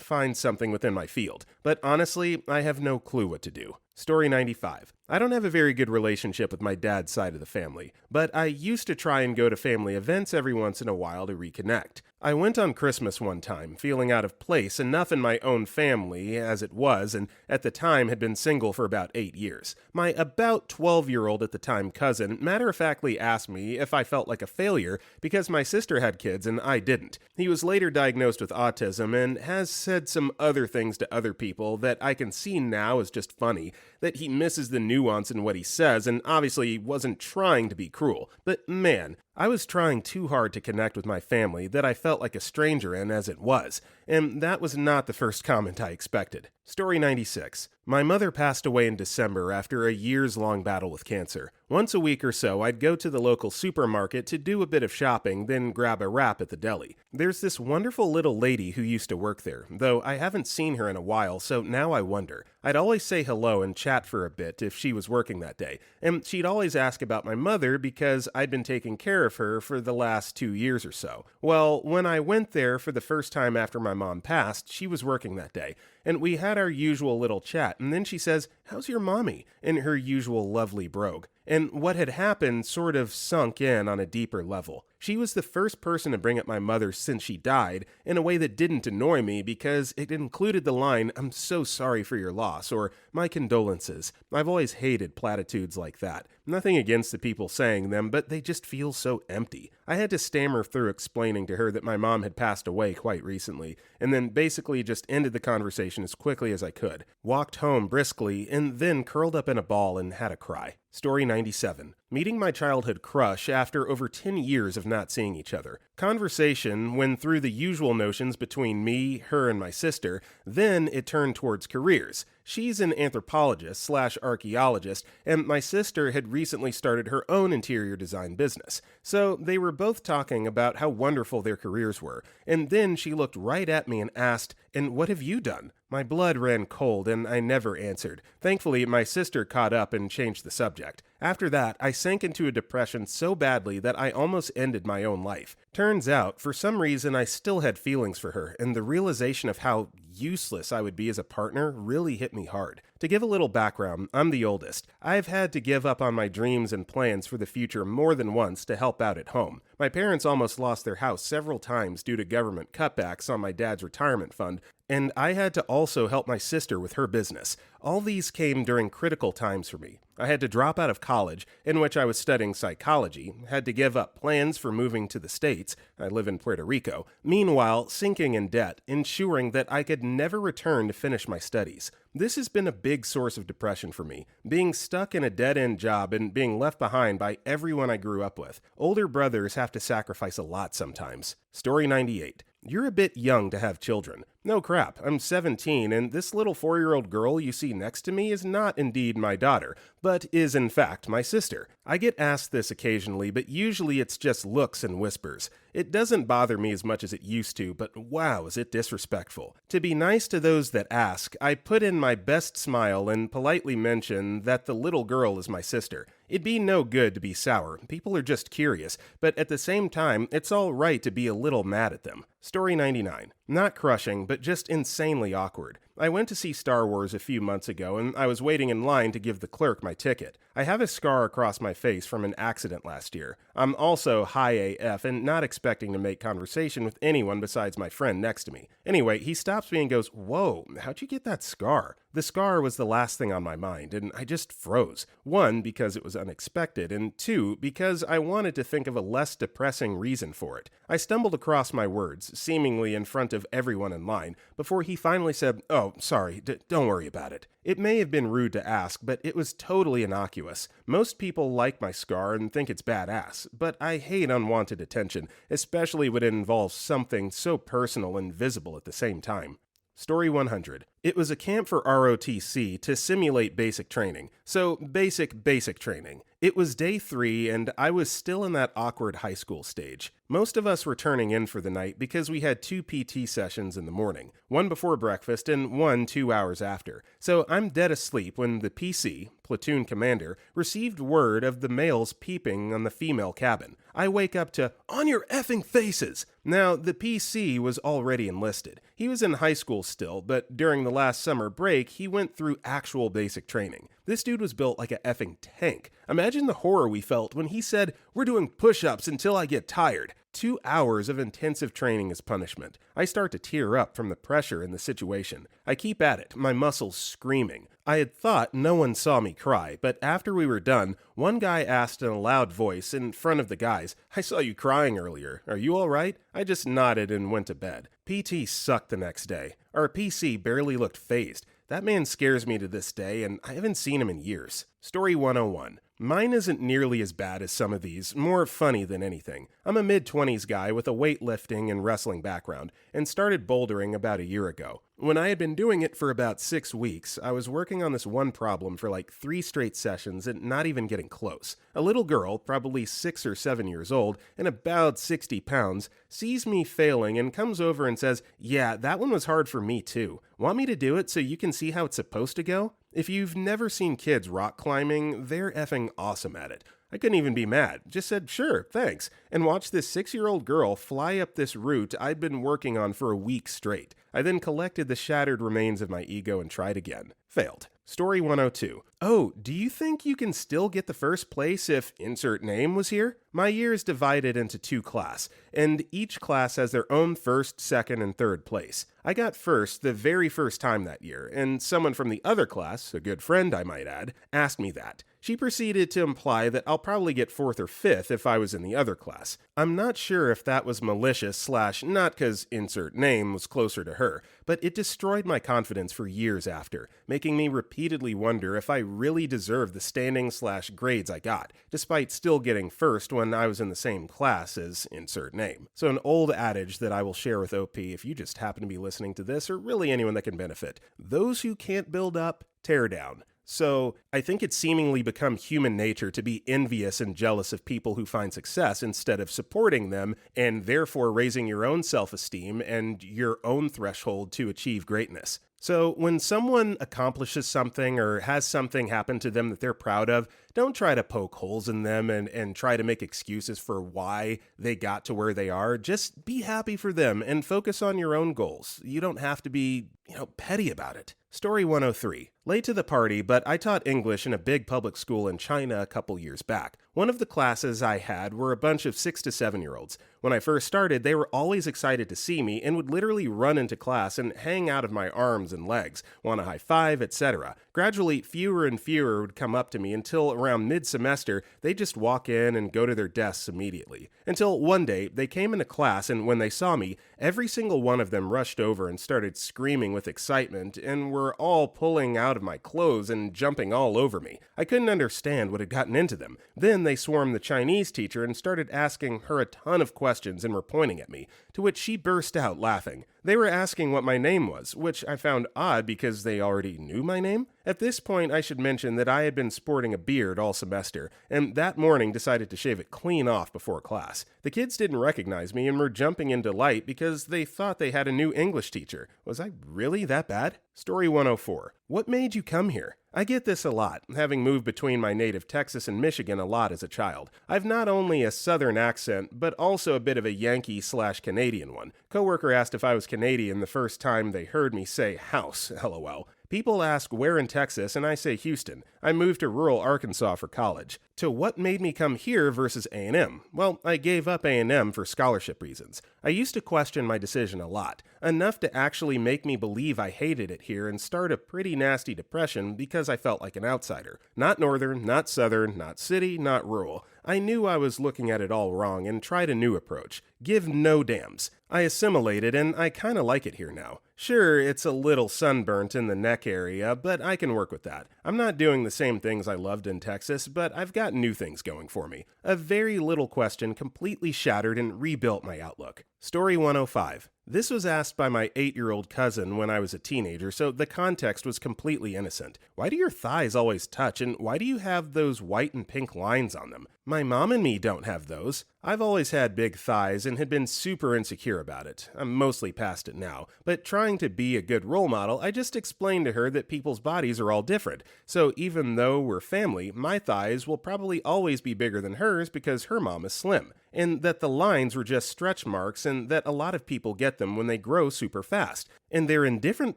find something within my field. But honestly, I have no clue what to do. Story 95. I don't have a very good relationship with my dad's side of the family, but I used to try and go to family events every once in a while to reconnect. I went on Christmas one time, feeling out of place enough in my own family as it was, and at the time had been single for about 8 years. My about 12-year-old at the time cousin matter-of-factly asked me if I felt like a failure because my sister had kids and I didn't. He was later diagnosed with autism and has said some other things to other people that I can see now as just funny, that he misses the nuance in what he says and obviously wasn't trying to be cruel. But man, I was trying too hard to connect with my family that I felt like a stranger in as it was, and that was not the first comment I expected. Story 96. My mother passed away in December after a years-long battle with cancer. Once a week or so, I'd go to the local supermarket to do a bit of shopping, then grab a wrap at the deli. There's this wonderful little lady who used to work there, though I haven't seen her in a while, so now I wonder. I'd always say hello and chat for a bit if she was working that day, and she'd always ask about my mother because I'd been taking care of her for the last 2 years or so. Well, when I went there for the first time after my mom passed, she was working that day, and we had our usual little chat, and then she says, "How's your mommy?" in her usual lovely brogue. And what had happened sort of sunk in on a deeper level. She was the first person to bring up my mother since she died in a way that didn't annoy me because it included the line, "I'm so sorry for your loss," or "my condolences." I've always hated platitudes like that. Nothing against the people saying them, but they just feel so empty. I had to stammer through explaining to her that my mom had passed away quite recently, and then basically just ended the conversation as quickly as I could, walked home briskly, and then curled up in a ball and had a cry. Story 97. Meeting my childhood crush after over 10 years of not seeing each other. Conversation went through the usual notions between me, her, and my sister, then it turned towards careers. She's an anthropologist/archaeologist, and my sister had recently started her own interior design business. So they were both talking about how wonderful their careers were, and then she looked right at me and asked, "And what have you done?" My blood ran cold, and I never answered. Thankfully, my sister caught up and changed the subject. After that, I sank into a depression so badly that I almost ended my own life. Turns out, for some reason, I still had feelings for her, and the realization of how useless I would be as a partner really hit me hard. To give a little background, I'm the oldest. I've had to give up on my dreams and plans for the future more than once to help out at home. My parents almost lost their house several times due to government cutbacks on my dad's retirement fund, and I had to also help my sister with her business. All these came during critical times for me. I had to drop out of college, in which I was studying psychology, had to give up plans for moving to the States, I live in Puerto Rico, meanwhile sinking in debt, ensuring that I could never return to finish my studies. This has been a big source of depression for me, being stuck in a dead-end job and being left behind by everyone I grew up with. Older brothers have to sacrifice a lot sometimes. Story 98. You're a bit young to have children. No crap, I'm 17, and this little 4-year-old girl you see next to me is not indeed my daughter, but is in fact my sister. I get asked this occasionally, but usually it's just looks and whispers. It doesn't bother me as much as it used to, but wow, is it disrespectful. To be nice to those that ask, I put in my best smile and politely mention that the little girl is my sister. It'd be no good to be sour, people are just curious, but at the same time, it's all right to be a little mad at them. Story 99. Not crushing, but just insanely awkward. I went to see Star Wars a few months ago, and I was waiting in line to give the clerk my ticket. I have a scar across my face from an accident last year. I'm also high AF and not expecting to make conversation with anyone besides my friend next to me. Anyway, he stops me and goes, "Whoa, how'd you get that scar?" The scar was the last thing on my mind, and I just froze. 1, because it was unexpected, and 2, because I wanted to think of a less depressing reason for it. I stumbled across my words, seemingly in front of everyone in line, before he finally said, "Oh, sorry, don't worry about it." It may have been rude to ask, but it was totally innocuous. Most people like my scar and think it's badass, but I hate unwanted attention, especially when it involves something so personal and visible at the same time. Story 100. It was a camp for ROTC to simulate basic training. So, basic training. It was day 3, and I was still in that awkward high school stage. Most of us were turning in for the night because we had 2 PT sessions in the morning, one before breakfast and one 2 hours after. So I'm dead asleep when the PC, platoon commander, received word of the males peeping on the female cabin. I wake up to, "On your effing faces!" Now, the PC was already enlisted. He was in high school still, but during the last summer break, he went through actual basic training. This dude was built like a effing tank. Imagine the horror we felt when he said, "We're doing push-ups until I get tired." 2 hours of intensive training as punishment. I start to tear up from the pressure in the situation. I keep at it, my muscles screaming. I had thought no one saw me cry, but after we were done, one guy asked in a loud voice in front of the guys, "I saw you crying earlier. Are you alright?" I just nodded and went to bed. PT sucked the next day. Our PC barely looked fazed. That man scares me to this day, and I haven't seen him in years. Story 101. Mine isn't nearly as bad as some of these, more funny than anything. I'm a mid-20s guy with a weightlifting and wrestling background, and started bouldering about a year ago. When I had been doing it for about 6 weeks, I was working on this one problem for like 3 straight sessions and not even getting close. A little girl, probably 6 or 7 years old, and about 60 pounds, sees me failing and comes over and says, "Yeah, that one was hard for me too. Want me to do it so you can see how it's supposed to go?" If you've never seen kids rock climbing, they're effing awesome at it. I couldn't even be mad. Just said, "Sure, thanks," and watched this 6-year-old girl fly up this route I'd been working on for a week straight. I then collected the shattered remains of my ego and tried again. Failed. Story 102. Oh, do you think you can still get the first place if insert name was here? My year is divided into 2 classes, and each class has their own first, second, and third place. I got first the very first time that year, and someone from the other class, a good friend I might add, asked me that. She proceeded to imply that I'll probably get 4th or 5th if I was in the other class. I'm not sure if that was malicious / not because insert name was closer to her, but it destroyed my confidence for years after, making me repeatedly wonder if I really deserved the standing / grades I got, despite still getting first when I was in the same class as insert name. So an old adage that I will share with OP if you just happen to be listening to this, or really anyone that can benefit: those who can't build up, tear down. So, I think it's seemingly become human nature to be envious and jealous of people who find success instead of supporting them, and therefore raising your own self-esteem and your own threshold to achieve greatness. So, when someone accomplishes something or has something happen to them that they're proud of, don't try to poke holes in them and try to make excuses for why they got to where they are. Just be happy for them and focus on your own goals. You don't have to be, petty about it. Story 103. Late to the party, but I taught English in a big public school in China a couple years back. One of the classes I had were a bunch of 6 to 7-year-olds. When I first started, they were always excited to see me and would literally run into class and hang out of my arms and legs, want a high five, etc. Gradually, fewer and fewer would come up to me until around mid-semester, they'd just walk in and go to their desks immediately. Until one day, they came into class, and when they saw me, every single one of them rushed over and started screaming with excitement and were all pulling out of my clothes and jumping all over me. I couldn't understand what had gotten into them. Then they swarmed the Chinese teacher and started asking her a ton of questions and were pointing at me, to which she burst out laughing. They were asking what my name was, which I found odd because they already knew my name. At this point, I should mention that I had been sporting a beard all semester, and that morning decided to shave it clean off before class. The kids didn't recognize me and were jumping in delight because they thought they had a new English teacher. Was I really that bad? Story 104. What made you come here? I get this a lot, having moved between my native Texas and Michigan a lot as a child. I've not only a southern accent, but also a bit of a Yankee / Canadian one. Coworker asked if I was Canadian the first time they heard me say house, lol. People ask where in Texas, and I say Houston. I moved to rural Arkansas for college. To what made me come here versus A&M? Well, I gave up A&M for scholarship reasons. I used to question my decision a lot, enough to actually make me believe I hated it here and start a pretty nasty depression because I felt like an outsider. Not northern, not southern, not city, not rural. I knew I was looking at it all wrong and tried a new approach. Give no damns. I assimilated and I kinda like it here now. Sure, it's a little sunburnt in the neck area, but I can work with that. I'm not doing the same things I loved in Texas, but I've got new things going for me. A very little question completely shattered and rebuilt my outlook. Story 105. This was asked by my 8-year-old cousin when I was a teenager, so the context was completely innocent. Why do your thighs always touch, and why do you have those white and pink lines on them? My mom and me don't have those. I've always had big thighs and had been super insecure about it. I'm mostly past it now, but trying to be a good role model, I just explained to her that people's bodies are all different. So even though we're family, my thighs will probably always be bigger than hers because her mom is slim, and that the lines were just stretch marks and that a lot of people get them when they grow super fast. And they're in different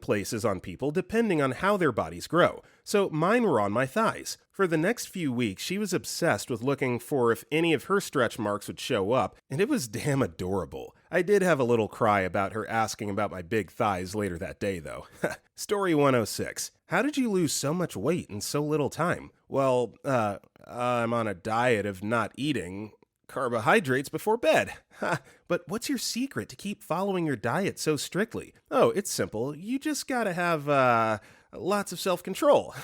places on people depending on how their bodies grow. So mine were on my thighs. For the next few weeks, she was obsessed with looking for if any of her stretch marks would show up, and it was damn adorable. I did have a little cry about her asking about my big thighs later that day, though. Story 106. How did you lose so much weight in so little time? Well, I'm on a diet of not eating carbohydrates before bed. But what's your secret to keep following your diet so strictly? Oh, it's simple. You just gotta have, lots of self-control.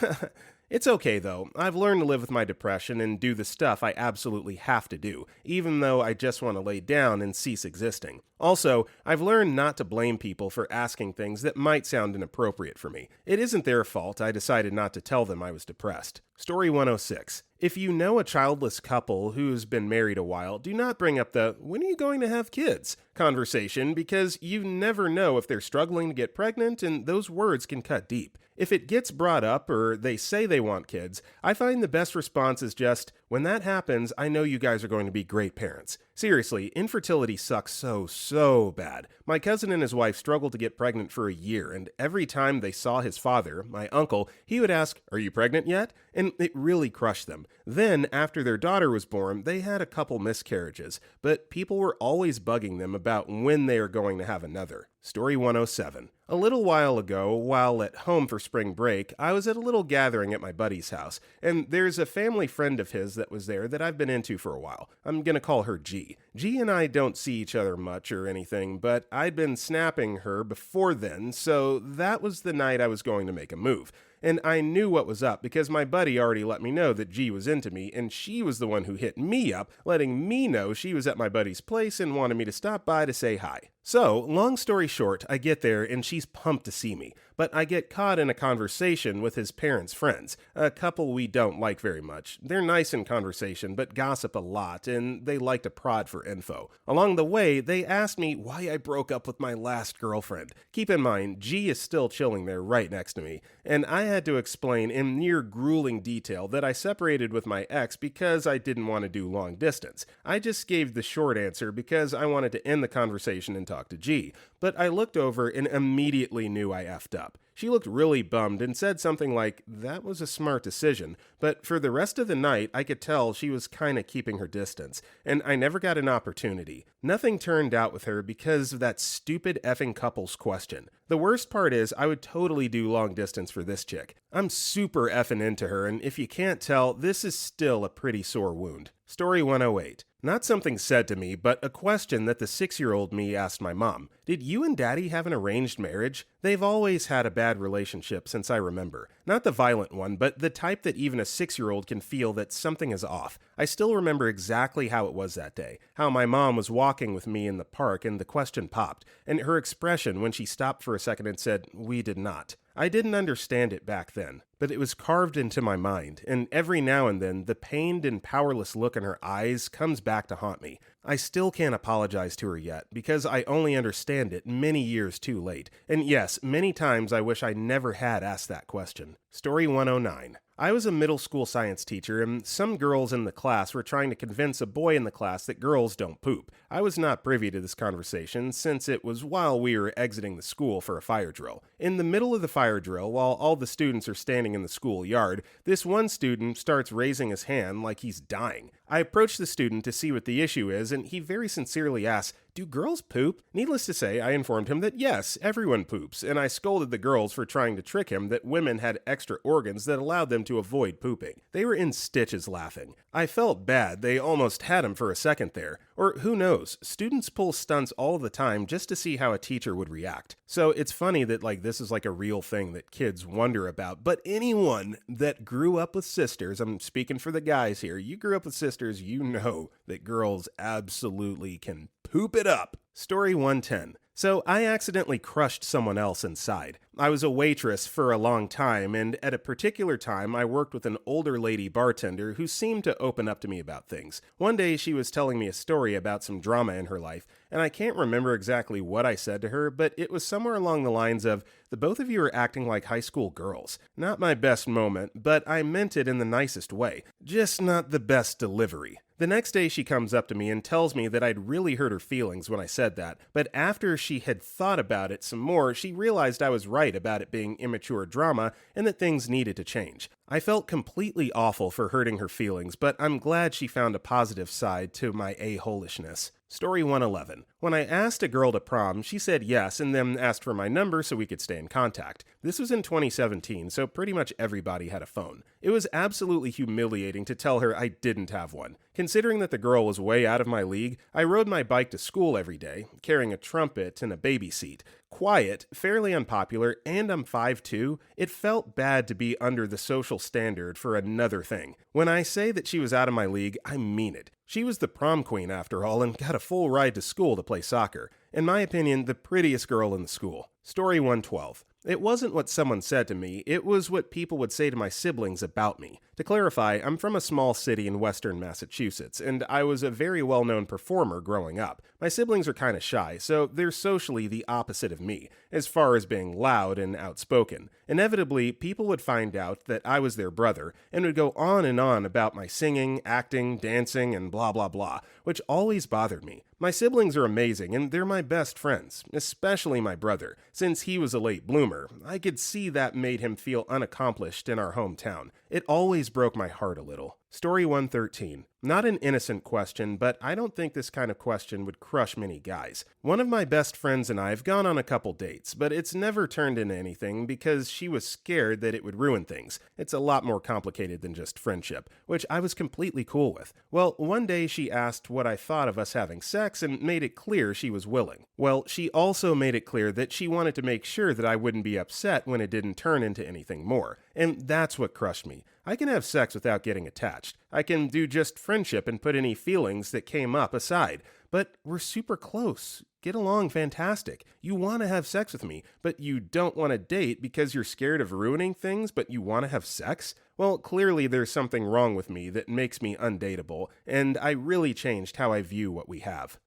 It's okay though. I've learned to live with my depression and do the stuff I absolutely have to do, even though I just want to lay down and cease existing. Also, I've learned not to blame people for asking things that might sound inappropriate for me. It isn't their fault I decided not to tell them I was depressed. Story 106. If you know a childless couple who's been married a while, do not bring up the "when are you going to have kids" conversation, because you never know if they're struggling to get pregnant and those words can cut deep. If it gets brought up or they say they want kids, I find the best response is just, "when that happens, I know you guys are going to be great parents." Seriously, infertility sucks so bad. My cousin and his wife struggled to get pregnant for a year, and every time they saw his father, my uncle, he would ask, "Are you pregnant yet?" And it really crushed them. Then, after their daughter was born, they had a couple miscarriages, but people were always bugging them about when they are going to have another. Story 107. A little while ago, while at home for spring break, I was at a little gathering at my buddy's house, and there's a family friend of his that was there that I've been into for a while. I'm gonna call her G. G and I don't see each other much or anything, but I'd been snapping her before then, so that was the night I was going to make a move. And I knew what was up because my buddy already let me know that G was into me, and she was the one who hit me up, letting me know she was at my buddy's place and wanted me to stop by to say hi. So, long story short, I get there and she's pumped to see me, but I get caught in a conversation with his parents' friends, a couple we don't like very much. They're nice in conversation, but gossip a lot, and they like to prod for info. Along the way, they asked me why I broke up with my last girlfriend. Keep in mind, G is still chilling there right next to me, and I had to explain in near grueling detail that I separated with my ex because I didn't want to do long distance. I just gave the short answer because I wanted to end the conversation and talk to G, but I looked over and immediately knew I effed up. She looked really bummed and said something like, "That was a smart decision," but for the rest of the night I could tell she was kinda keeping her distance, and I never got an opportunity. Nothing turned out with her because of that stupid effing couples question. The worst part is I would totally do long distance for this chick. I'm super effing into her, and if you can't tell, this is still a pretty sore wound. Story 108. Not something said to me, but a question that the 6-year-old me asked my mom. Did you and Daddy have an arranged marriage? They've always had a bad relationship since I remember. Not the violent one, but the type that even a 6-year-old can feel that something is off. I still remember exactly how it was that day. How my mom was walking with me in the park and the question popped, and her expression when she stopped for a second and said, "We did not." I didn't understand it back then, but it was carved into my mind, and every now and then the pained and powerless look in her eyes comes back to haunt me. I still can't apologize to her yet, because I only understand it many years too late. And yes, many times I wish I never had asked that question. Story 109. I was a middle school science teacher, and some girls in the class were trying to convince a boy in the class that girls don't poop. I was not privy to this conversation, since it was while we were exiting the school for a fire drill. In the middle of the fire drill, while all the students are standing in the school yard, this one student starts raising his hand like he's dying. I approach the student to see what the issue is, and he very sincerely asks, "Do girls poop?" Needless to say, I informed him that yes, everyone poops, and I scolded the girls for trying to trick him that women had extra organs that allowed them to avoid pooping. They were in stitches laughing. I felt bad, they almost had him for a second there. Or who knows, students pull stunts all the time just to see how a teacher would react. So it's funny that this is a real thing that kids wonder about, but anyone that grew up with sisters, I'm speaking for the guys here, you grew up with sisters, you know that girls absolutely can poop it up. Story 110. So I accidentally crushed someone else inside. I was a waitress for a long time, and at a particular time I worked with an older lady bartender who seemed to open up to me about things. One day she was telling me a story about some drama in her life, and I can't remember exactly what I said to her, but it was somewhere along the lines of, "The both of you are acting like high school girls." Not my best moment, but I meant it in the nicest way, just not the best delivery. The next day she comes up to me and tells me that I'd really hurt her feelings when I said that, but after she had thought about it some more, she realized I was right about it being immature drama and that things needed to change. I felt completely awful for hurting her feelings, but I'm glad she found a positive side to my a-holishness. Story 111. When I asked a girl to prom, she said yes and then asked for my number so we could stay in contact. This was in 2017, so pretty much everybody had a phone. It was absolutely humiliating to tell her I didn't have one. Considering that the girl was way out of my league, I rode my bike to school every day, carrying a trumpet and a baby seat. Quiet, fairly unpopular, and I'm 5'2", it felt bad to be under the social standard for another thing. When I say that she was out of my league, I mean it. She was the prom queen after all and got a full ride to school to play soccer. In my opinion, the prettiest girl in the school. Story 112. It wasn't what someone said to me, it was what people would say to my siblings about me. To clarify, I'm from a small city in western Massachusetts, and I was a very well-known performer growing up. My siblings are kind of shy, so they're socially the opposite of me, as far as being loud and outspoken. Inevitably, people would find out that I was their brother, and would go on and on about my singing, acting, dancing, and blah blah blah, which always bothered me. My siblings are amazing, and they're my best friends, especially my brother. Since he was a late bloomer, I could see that made him feel unaccomplished in our hometown. It always broke my heart a little. Story 113. Not an innocent question, but I don't think this kind of question would crush many guys. One of my best friends and I have gone on a couple dates, but it's never turned into anything because she was scared that it would ruin things. It's a lot more complicated than just friendship, which I was completely cool with. Well, one day she asked what I thought of us having sex and made it clear she was willing. Well, she also made it clear that she wanted to make sure that I wouldn't be upset when it didn't turn into anything more. And that's what crushed me. I can have sex without getting attached. I can do just friendship and put any feelings that came up aside. But we're super close. Get along fantastic. You want to have sex with me, but you don't want to date because you're scared of ruining things, but you want to have sex? Well, clearly there's something wrong with me that makes me undateable, and I really changed how I view what we have.